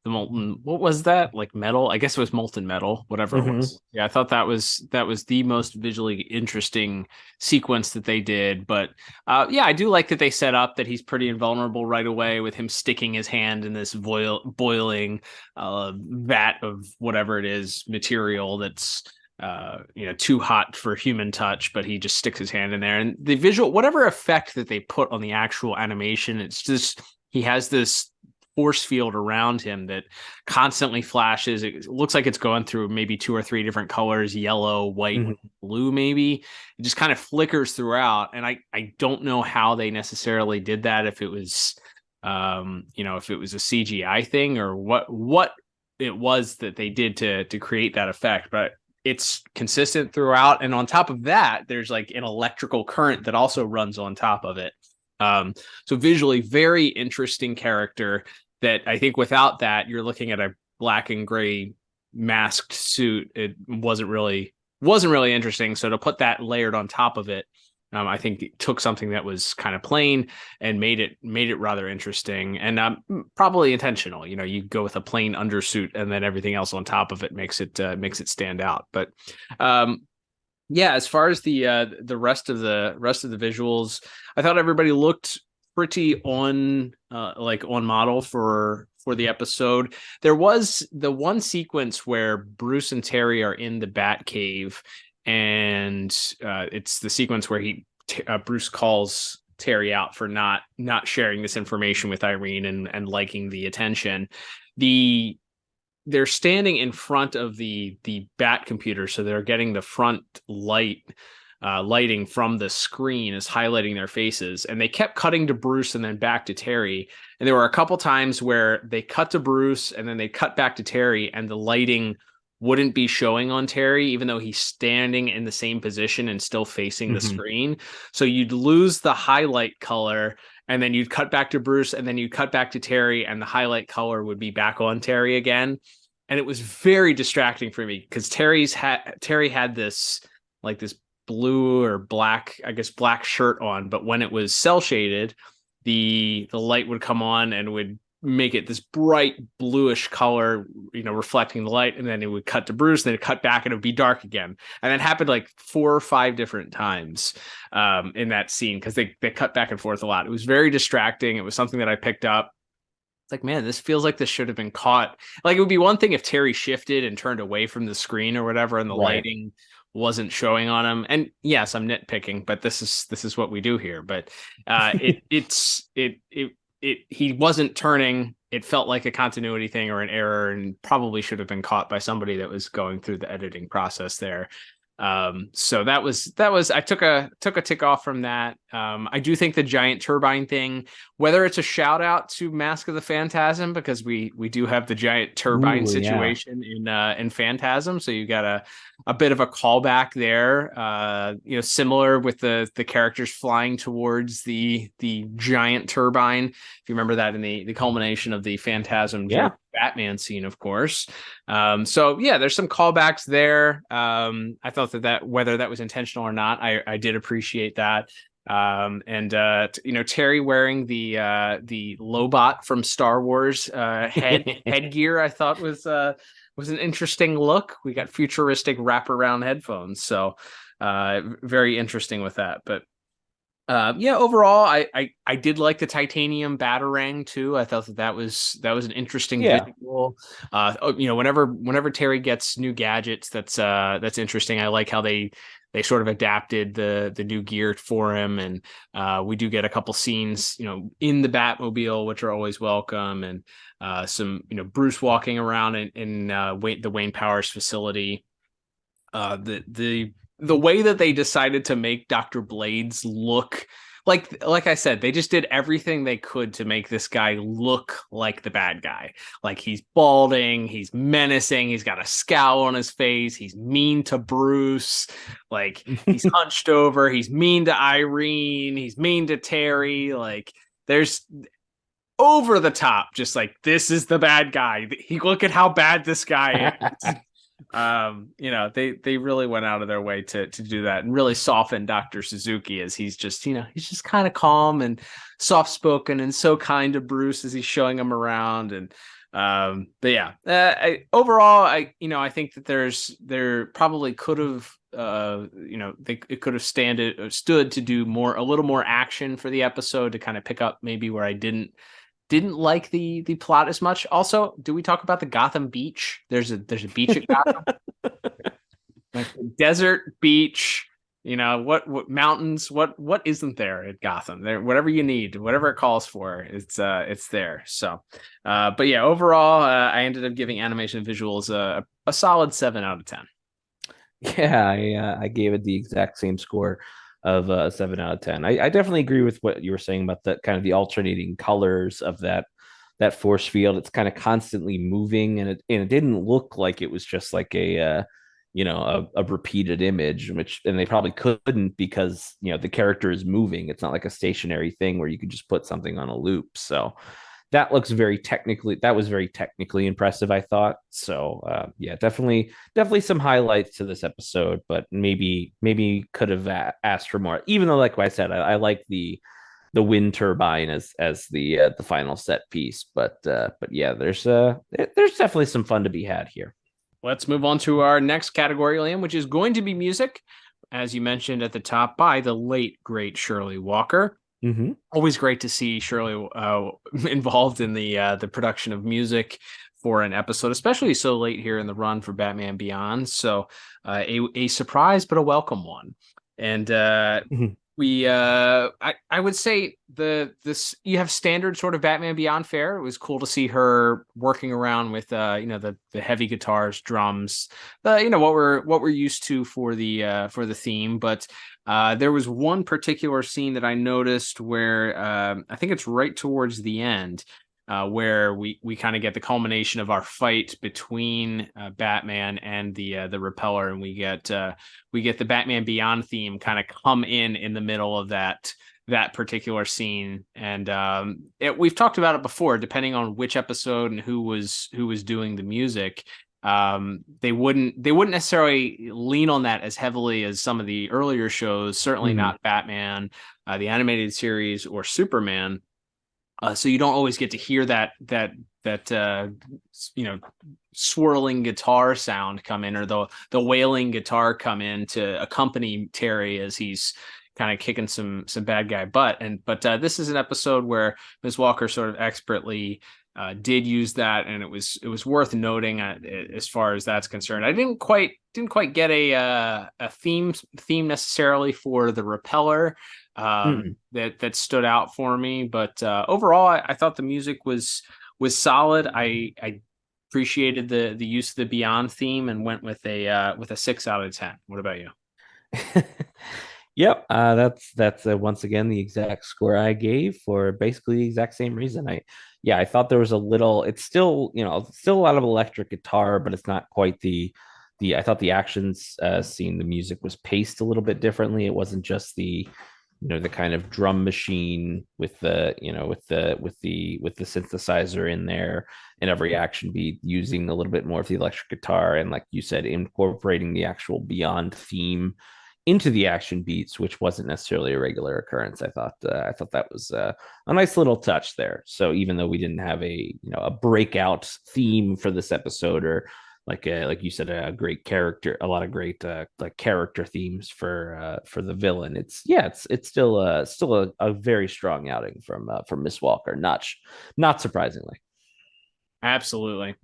what was that, like metal? I guess it was molten metal, whatever it was. Yeah, I thought that was the most visually interesting sequence that they did. But yeah, I do like that they set up that he's pretty invulnerable right away with him sticking his hand in this boiling vat of whatever it is, material that's too hot for human touch, but he just sticks his hand in there. And the visual, whatever effect that they put on the actual animation, it's just, he has this force field around him that constantly flashes. It looks like it's going through maybe 2 or 3 different colors, yellow, white, blue, maybe. It just kind of flickers throughout. And I don't know how they necessarily did that, if it was if it was a CGI thing or what it was that they did to create that effect. But it's consistent throughout. And on top of that, there's like an electrical current that also runs on top of it. So visually very interesting character that I think without that, you're looking at a black and gray masked suit. It wasn't really interesting. So to put that layered on top of it, I think it took something that was kind of plain and made it rather interesting, and probably intentional. You go with a plain undersuit and then everything else on top of it makes it stand out. But yeah, as far as the rest of the visuals, I thought everybody looked pretty on model for the episode. There was the one sequence where Bruce and Terry are in the Bat Cave, and it's the sequence where Bruce calls Terry out for not sharing this information with Irene and liking the attention. They're standing in front of the Bat computer, so they're getting the front lighting from the screen is highlighting their faces, and they kept cutting to Bruce and then back to Terry. And there were a couple times where they cut to Bruce and then they cut back to Terry, and the lighting wouldn't be showing on Terry, even though he's standing in the same position and still facing the screen. So you'd lose the highlight color, and then you'd cut back to Bruce, and then you'd cut back to Terry, and the highlight color would be back on Terry again. And it was very distracting for me because Terry had this blue or black, I guess black shirt on, but when it was cell shaded, the light would come on and would make it this bright bluish color, reflecting the light, and then it would cut to Bruce, and then it cut back and it would be dark again. And that happened like 4 or 5 different times in that scene because they cut back and forth a lot. It was very distracting. It was something that I picked up. It's like, man, this feels like this should have been caught. Like, it would be one thing if Terry shifted and turned away from the screen or whatever, and the lighting wasn't showing on him. And yes, I'm nitpicking, but this is what we do here. But he wasn't turning. It felt like a continuity thing or an error, and probably should have been caught by somebody that was going through the editing process there. So that was I took a tick off from that. I do think the giant turbine thing, whether it's a shout out to Mask of the Phantasm, because we do have the giant turbine situation in Phantasm, so you got a bit of a callback there. Similar with the characters flying towards the giant turbine. If you remember that in the culmination of the Phantasm Batman scene, of course. So yeah, there's some callbacks there. I thought that whether that was intentional or not, I did appreciate that. Terry wearing the Lobot from Star Wars headgear, I thought was an interesting look. We got futuristic wraparound headphones, so very interesting with that. But overall, I did like the titanium batarang too. I thought that was an interesting visual. Whenever Terry gets new gadgets, that's interesting. I like how they sort of adapted the new gear for him, and we do get a couple scenes, in the Batmobile, which are always welcome, and some, Bruce walking around in the Wayne Powers facility. The way that they decided to make Dr. Blades look like I said, they just did everything they could to make this guy look like the bad guy. Like, he's balding, he's menacing, he's got a scowl on his face, he's mean to Bruce, like he's hunched over, he's mean to Irene, he's mean to Terry. Like, there's over the top, just like, this is the bad guy. Look at how bad this guy is. They really went out of their way to do that and really soften Dr. Suzuki, as he's just kind of calm and soft spoken and so kind to Bruce as he's showing him around. And overall, I think that there probably could have it could have stood to do a little more action for the episode, to kind of pick up maybe where I didn't like the plot as much. Also, do we talk about the Gotham beach? There's a beach at Gotham, like a desert beach. What mountains? What isn't there at Gotham? There, whatever you need, whatever it calls for, it's there. So, but yeah, overall, I ended up giving animation visuals a solid 7 out of 10. Yeah, I gave it the exact same score of 7 out of 10. I definitely agree with what you were saying about the kind of the alternating colors of that force field. It's kind of constantly moving, and it didn't look like it was just like a repeated image, and they probably couldn't, because the character is moving. It's not like a stationary thing where you could just put something on a loop. So that was very technically impressive, I thought. So definitely some highlights to this episode, but maybe could have asked for more, even though, like I said, I like the wind turbine as the final set piece. But yeah, there's definitely some fun to be had here. Let's move on to our next category, Liam, which is going to be music, as you mentioned at the top, by the late great Shirley Walker. Mm-hmm. Always great to see Shirley involved in the production of music for an episode, especially so late here in the run for Batman Beyond. So a surprise, but a welcome one. And I would say this you have standard sort of Batman Beyond fare. It was cool to see her working around with the heavy guitars, drums, what we're used to for the theme. But there was one particular scene that I noticed where I think it's right towards the end. Where we kind of get the culmination of our fight between Batman and the Repeller, and we get the Batman Beyond theme kind of come in the middle of that particular scene. And we've talked about it before. Depending on which episode and who was doing the music, they wouldn't necessarily lean on that as heavily as some of the earlier shows. Certainly not Batman, the animated series, or Superman. So you don't always get to hear that swirling guitar sound come in, or the wailing guitar come in to accompany Terry as he's kind of kicking some bad guy butt. But this is an episode where Ms. Walker sort of expertly did use that, and it was worth noting as far as that's concerned. I didn't quite get a theme necessarily for the Repeller that stood out for me, but overall I thought the music was solid. I appreciated the use of the Beyond theme and went with a 6 out of 10. What about you? Yep, that's once again the exact score I gave for basically the exact same reason. I thought there was a little. It's still still a lot of electric guitar, but it's not quite the. I thought the actions scene, the music was paced a little bit differently. It wasn't just the the kind of drum machine with the synthesizer in there, and every action beat using a little bit more of the electric guitar, and like you said, incorporating the actual Beyond theme into the action beats, which wasn't necessarily a regular occurrence. I thought that was a nice little touch there. So even though we didn't have a breakout theme for this episode, or like you said, a great character, a lot of great like character themes for the villain, it's still a very strong outing from Miss Walker, not surprisingly. Absolutely.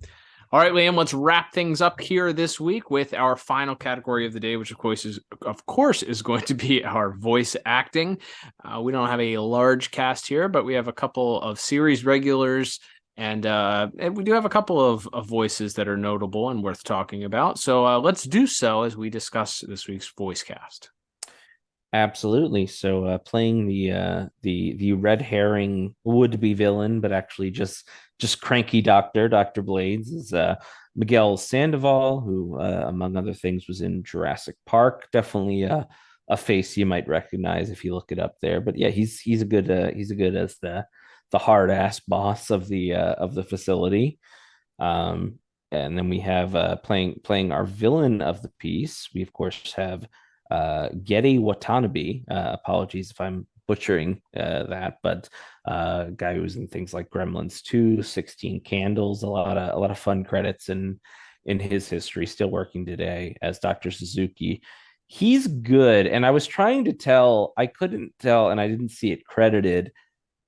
All right, Liam, let's wrap things up here this week with our final category of the day, which of course is going to be our voice acting. We don't have a large cast here, but we have a couple of series regulars, and we do have a couple of voices that are notable and worth talking about. So let's do so as we discuss this week's voice cast. Absolutely. So playing the red herring would-be villain, but actually just cranky Dr. Blades, is Miguel Sandoval, who among other things was in Jurassic Park. Definitely a face you might recognize if you look it up there. But yeah, he's a good as the hard ass boss of the facility. And then we have playing our villain of the piece. We of course have Getty Watanabe. Apologies if I'm butchering that, but guy who was in things like Gremlins 2, 16 Candles, a lot of fun credits in his history, still working today as Dr. Suzuki. He's good, and I was trying to tell, I couldn't tell, and I didn't see it credited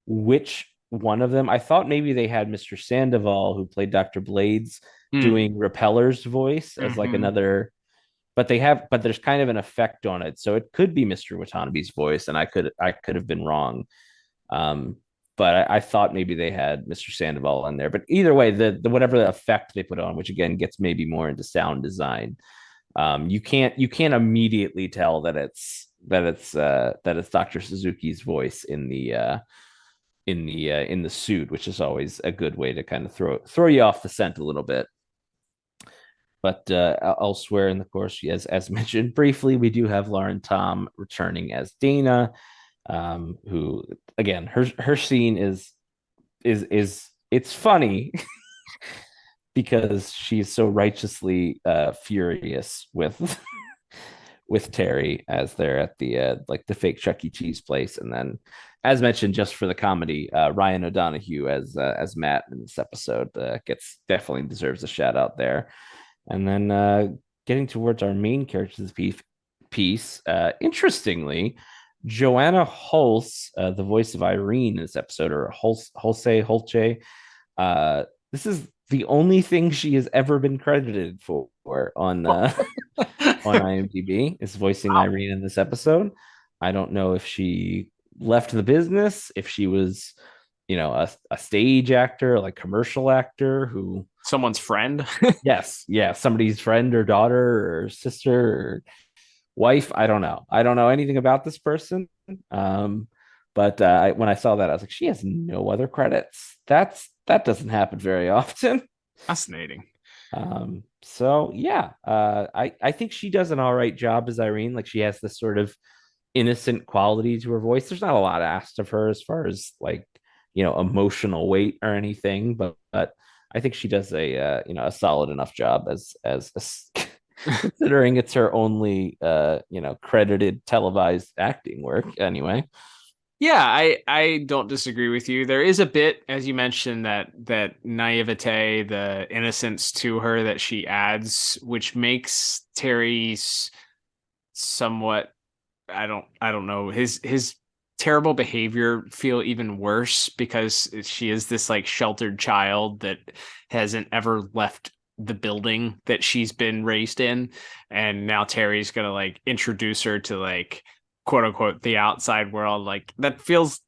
which one of them. I thought maybe they had Mr. Sandoval, who played Dr. Blades, doing Repeller's voice as like another, but there's kind of an effect on it, so it could be Mr. Watanabe's voice, and I could have been wrong. But I thought maybe they had Mr. Sandoval in there. But either way, the whatever the effect they put on, which again gets maybe more into sound design, you can't immediately tell that it's Dr. Suzuki's voice in the suit, which is always a good way to kind of throw you off the scent a little bit. But elsewhere in the course, as mentioned briefly, we do have Lauren Tom returning as Dana, who again her scene is it's funny because she's so righteously furious with Terry as they're at the like the fake Chuck E. Cheese place, and then as mentioned, just for the comedy, Ryan O'Donoghue as Matt in this episode definitely deserves a shout out there. And then getting towards our main characters piece, interestingly, Joanna Hulse, the voice of Irene in this episode, or Hulse, this is the only thing she has ever been credited for on IMDb, is voicing Irene in this episode. I don't know if she left the business, if she was, a stage actor, like commercial actor who Someone's friend. yes, yeah, somebody's friend or daughter or sister or wife. I don't know anything about this person. Um, but when I saw that, I was like, she has no other credits. That doesn't happen very often. Fascinating. So yeah, I think she does an all right job as Irene. Like she has this sort of innocent quality to her voice. There's not a lot asked of her as far as like emotional weight or anything, but I think she does a solid enough job as considering it's her only credited televised acting work anyway. Yeah, I don't disagree with you. There is a bit, as you mentioned, that naivete, the innocence to her that she adds, which makes Terry's somewhat, I don't know, his terrible behavior feel even worse because she is this like sheltered child that hasn't ever left the building that she's been raised in, and now Terry's gonna like introduce her to like quote unquote the outside world. Like that feels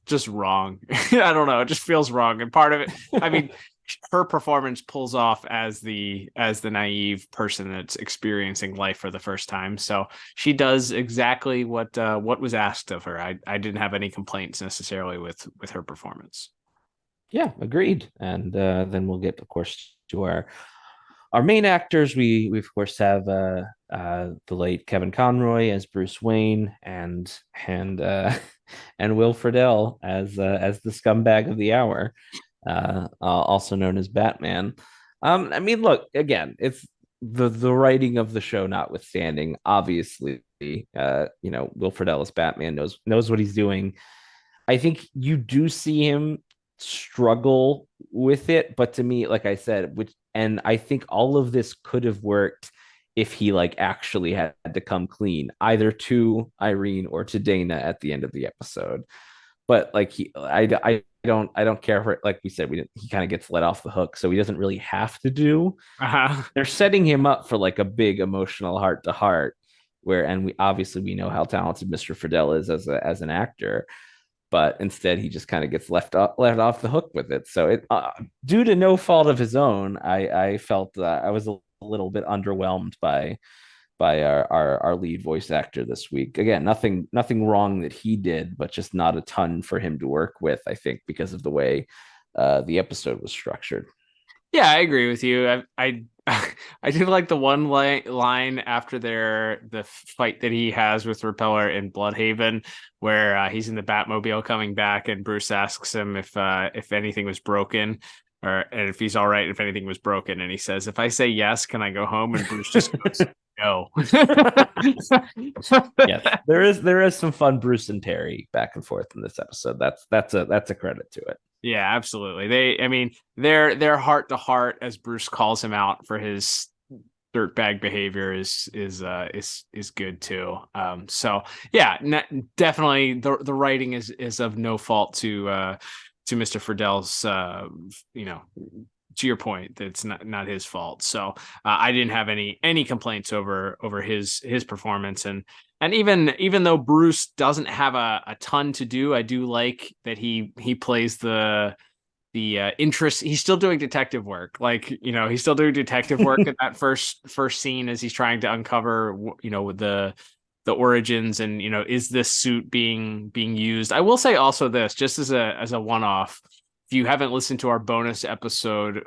just wrong. I don't know, it just feels wrong. And part of it, I mean, her performance pulls off as the naive person that's experiencing life for the first time. So she does exactly what was asked of her. I didn't have any complaints necessarily with her performance. Yeah, agreed. And then we'll get, of course, to our main actors. We of course have the late Kevin Conroy as Bruce Wayne, and and Will Friedle as the scumbag of the hour, also known as Batman. I mean, look, again, it's the writing of the show notwithstanding. Obviously, Will Friedle as Batman knows what he's doing. I think you do see him struggle with it, but to me, like I said, and I think all of this could have worked if he like actually had to come clean either to Irene or to Dana at the end of the episode. But like I don't care for it. Like we said, he kind of gets let off the hook, so he doesn't really have to do. They're setting him up for like a big emotional heart to heart, and we know how talented Mr. Friedle is as an actor, but instead he just kind of gets left off the hook with it. So it due to no fault of his own, I felt I was a little bit underwhelmed by our lead voice actor this week. Again, nothing wrong that he did, but just not a ton for him to work with, I think, because of the way the episode was structured. Yeah, I agree with you. I I do like the one line after the fight that he has with Repeller in Blüdhaven, where he's in the Batmobile coming back, and Bruce asks him if anything was broken, and if he's all right if anything was broken, and he says, "If I say yes, can I go home?" And Bruce just goes, "No." Yes, there is some fun Bruce and Terry back and forth in this episode. That's a credit to it. Yeah, absolutely. I mean, their heart to heart, as Bruce calls him out for his dirtbag behavior, is good too. So yeah, definitely the writing is of no fault to Mr. Friedle's. To your point, that's not his fault. So I didn't have any complaints over his performance, and even though Bruce doesn't have a ton to do, I do like that he plays the interest. He's still doing detective work. Like, he's still doing detective work in that first scene as he's trying to uncover, the origins and, is this suit being used? I will say also this, just as a one-off, if you haven't listened to our bonus episode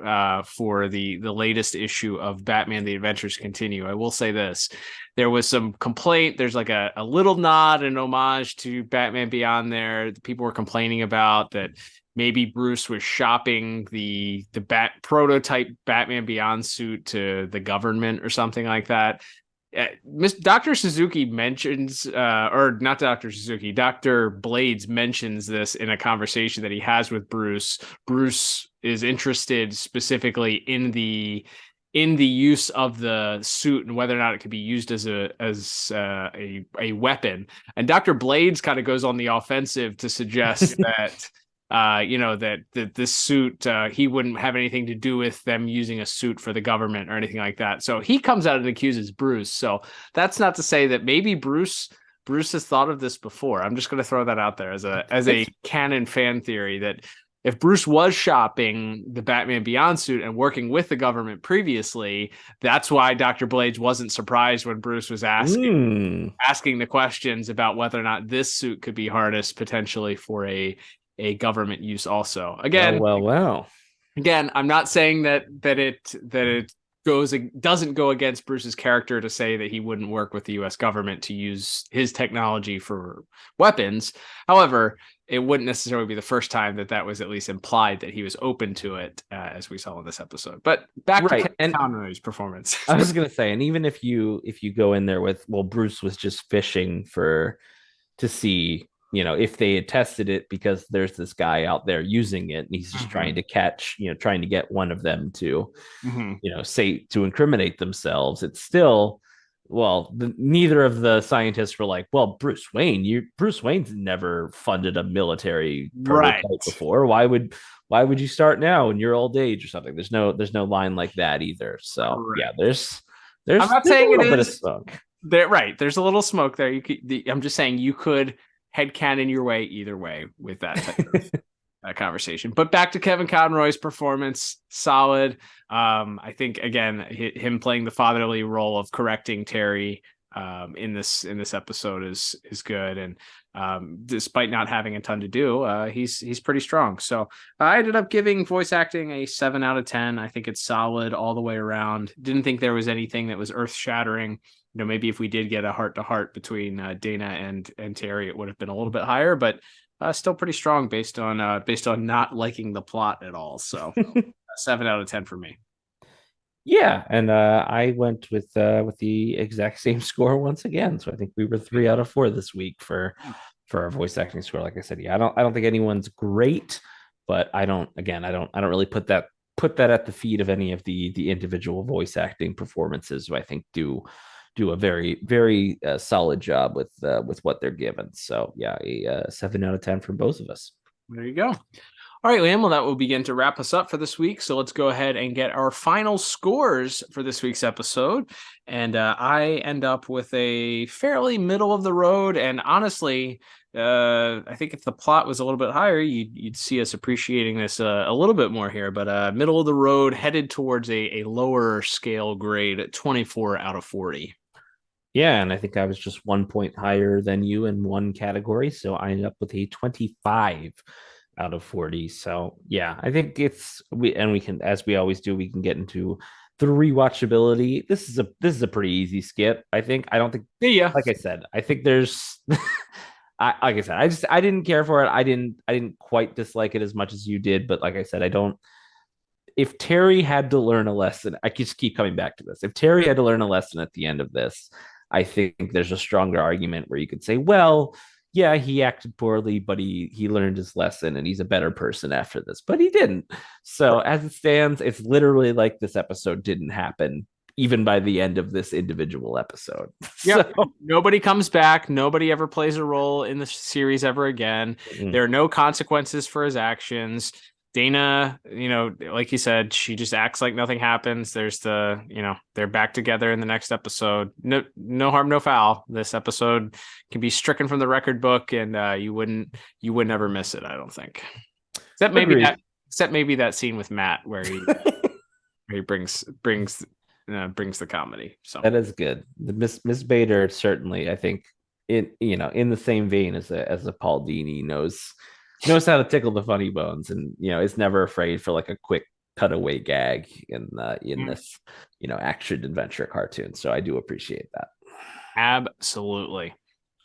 for the latest issue of Batman: The Adventures Continue, I will say this. There was some complaint. There's like a little nod and homage to Batman Beyond there. People were complaining about that maybe Bruce was shopping the prototype Batman Beyond suit to the government or something like that. Dr. Suzuki mentions, or not Dr. Suzuki, Dr. Blades mentions this in a conversation that he has with Bruce. Bruce is interested specifically in the use of the suit and whether or not it could be used as a weapon. And Dr. Blades kind of goes on the offensive to suggest that that this suit, he wouldn't have anything to do with them using a suit for the government or anything like that. So he comes out and accuses Bruce. So that's not to say that maybe Bruce Bruce has thought of this before. I'm just going to throw that out there as a canon fan theory that if Bruce was shopping the Batman Beyond suit and working with the government previously, that's why Dr. Blades wasn't surprised when Bruce was asking the questions about whether or not this suit could be harnessed potentially for a government use also. Again, well. Again, I'm not saying that it doesn't go against Bruce's character to say that he wouldn't work with the U.S. government to use his technology for weapons. However, it wouldn't necessarily be the first time that was at least implied that he was open to it, as we saw in this episode. But back to Kevin Conroy's performance. I was going to say, and even if you go in there with, well, Bruce was just fishing to see, if they had tested it because there's this guy out there using it and he's just trying to trying to get one of them to, say, to incriminate themselves. It's still, well, neither of the scientists were like, well, Bruce Wayne's never funded a military prototype before. Why would you start now in your old age or something? There's no line like that either. So yeah, there's I'm not saying a little bit of smoke. There's a little smoke there. I'm just saying you could headcanon your way either way with that type of conversation. But back to Kevin Conroy's performance, solid. I think again, him playing the fatherly role of correcting Terry in this episode is good, and despite not having a ton to do, he's pretty strong. So I ended up giving voice acting a 7 out of 10. I think it's solid all the way around. Didn't think there was anything that was earth shattering. Maybe if we did get a heart-to-heart between Dana and Terry, it would have been a little bit higher, but still pretty strong based on not liking the plot at all. So 7 out of 10 for me. Yeah, and I went with the exact same score once again. So I think we were 3 out of 4 this week for our voice acting score. Like I said, yeah, I don't think anyone's great, but I don't really put that at the feet of any of the individual voice acting performances who I think do a very, very solid job with what they're given. So yeah, a 7 out of 10 from both of us. There you go. All right, Liam, well, that will begin to wrap us up for this week. So let's go ahead and get our final scores for this week's episode. And I end up with a fairly middle of the road. And honestly, I think if the plot was a little bit higher, you'd see us appreciating this a little bit more here. But middle of the road, headed towards a lower scale grade at 24 out of 40. Yeah, and I think I was just 1 point higher than you in one category. So I ended up with a 25 out of 40. So yeah, I think we can, as we always do, we can get into the rewatchability. This is a pretty easy skip. I don't think like I said, I think there's like I said, I didn't care for it. I didn't quite dislike it as much as you did, but like I said, if Terry had to learn a lesson, I just keep coming back to this. If Terry had to learn a lesson at the end of this, I think there's a stronger argument where you could say, well, yeah, he acted poorly, but he learned his lesson and he's a better person after this, but he didn't. So as it stands, it's literally like this episode didn't happen even by the end of this individual episode. Yeah, so nobody comes back. Nobody ever plays a role in the series ever again. Mm-hmm. There are no consequences for his actions. Dana, like you said, she just acts like nothing happens. There's they're back together in the next episode. No harm, no foul. This episode can be stricken from the record book, and you wouldn't ever miss it. I don't think. Except maybe that scene with Matt where he brings the comedy. So that is good. The Miss Bader certainly, I think, in the same vein as a Paul Dini knows how to tickle the funny bones, and is never afraid for like a quick cutaway gag in this action adventure cartoon. So I do appreciate that. Absolutely.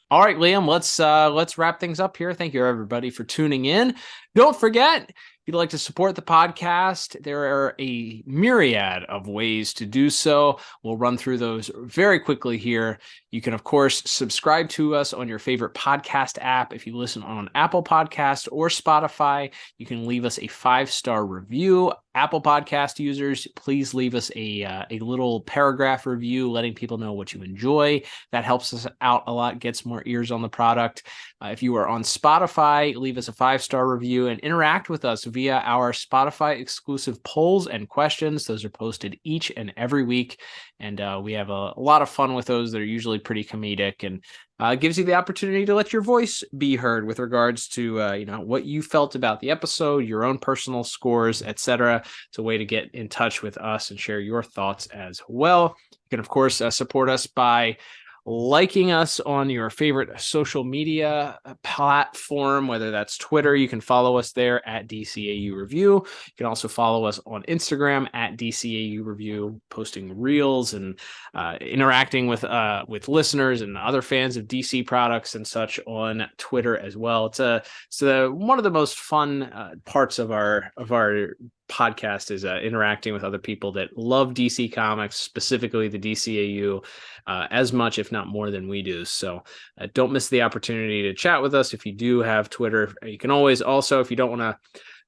All right, Liam, let's wrap things up here. Thank you everybody for tuning in. Don't forget, if you'd like to support the podcast, there are a myriad of ways to do so. We'll run through those very quickly here. You can, of course, subscribe to us on your favorite podcast app. If you listen on Apple Podcast or Spotify, you can leave us a 5-star review. Apple Podcast users, please leave us a little paragraph review letting people know what you enjoy. That helps us out a lot, gets more ears on the product. If you are on Spotify, leave us a 5-star review and interact with us via our Spotify exclusive polls and questions. Those are posted each and every week, and we have a lot of fun with those. They're usually pretty comedic, and gives you the opportunity to let your voice be heard with regards to what you felt about the episode, your own personal scores, etc. It's a way to get in touch with us and share your thoughts as well. You can, of course, support us by liking us on your favorite social media platform, whether that's Twitter. You can follow us there at DCAU Review. You can also follow us on Instagram at DCAU Review, posting reels and interacting with listeners and other fans of DC products and such on Twitter as well. It's one of the most fun parts of our podcast is interacting with other people that love DC Comics, specifically the DCAU, as much, if not more, than we do. So don't miss the opportunity to chat with us. If you do have Twitter, you can always also, if you don't want to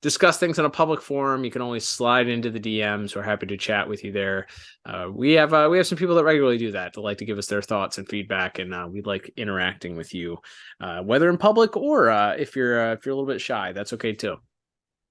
discuss things in a public forum, you can always slide into the DMs. We're happy to chat with you there. We have some people that regularly do that. They like to give us their thoughts and feedback, and we like interacting with you, whether in public or if you're a little bit shy, that's okay too.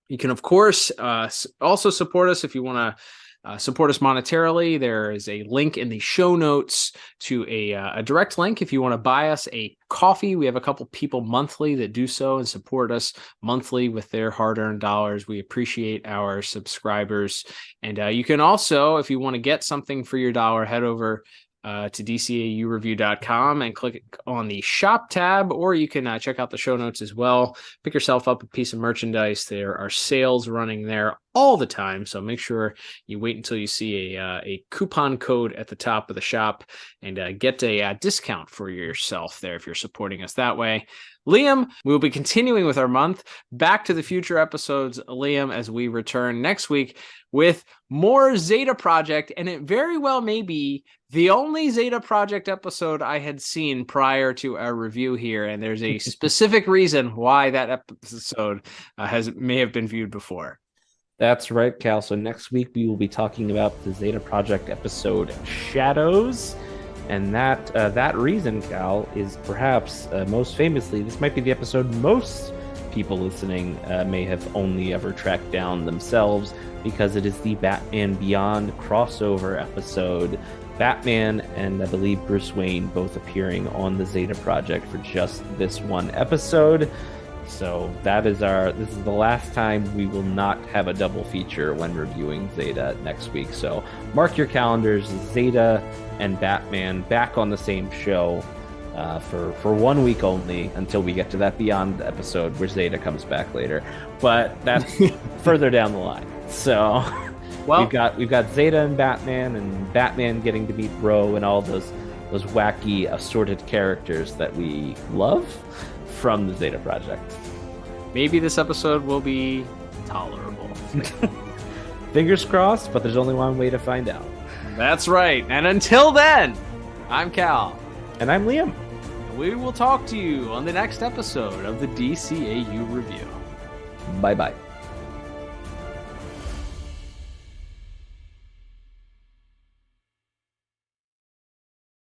You can, of course, also support us if you want to support us monetarily. There is a link in the show notes to a direct link if you want to buy us a coffee. We have a couple people monthly that do so and support us monthly with their hard-earned dollars. We appreciate our subscribers. And you can also, if you want to get something for your dollar, head over to DCAUreview.com and click on the shop tab, or you can check out the show notes as well. Pick yourself up a piece of merchandise. There are sales running there all the time, so make sure you wait until you see a coupon code at the top of the shop and get a discount for yourself there if you're supporting us that way. Liam, we'll be continuing with our month Back to the Future episodes, Liam, as we return next week with more Zeta Project, and it very well may be the only Zeta Project episode I had seen prior to our review here, and there's a specific reason why that episode may have been viewed before. That's right, Cal. So next week we will be talking about the Zeta Project episode Shadows. And that reason, Cal, is perhaps most famously, this might be the episode most people listening may have only ever tracked down themselves, because it is the Batman Beyond crossover episode. Batman and I believe Bruce Wayne both appearing on the Zeta Project for just this one episode. So this is the last time we will not have a double feature when reviewing Zeta next week. So mark your calendars, Zeta and Batman back on the same show for 1 week only, until we get to that Beyond episode where Zeta comes back later. But that's further down the line. So we've got Zeta and Batman getting to meet Bro and all those wacky assorted characters that we love from the Zeta Project. Maybe this episode will be tolerable. Fingers crossed, but there's only one way to find out. That's right. And until then, I'm Cal. And I'm Liam. We will talk to you on the next episode of the DCAU Review. Bye-bye.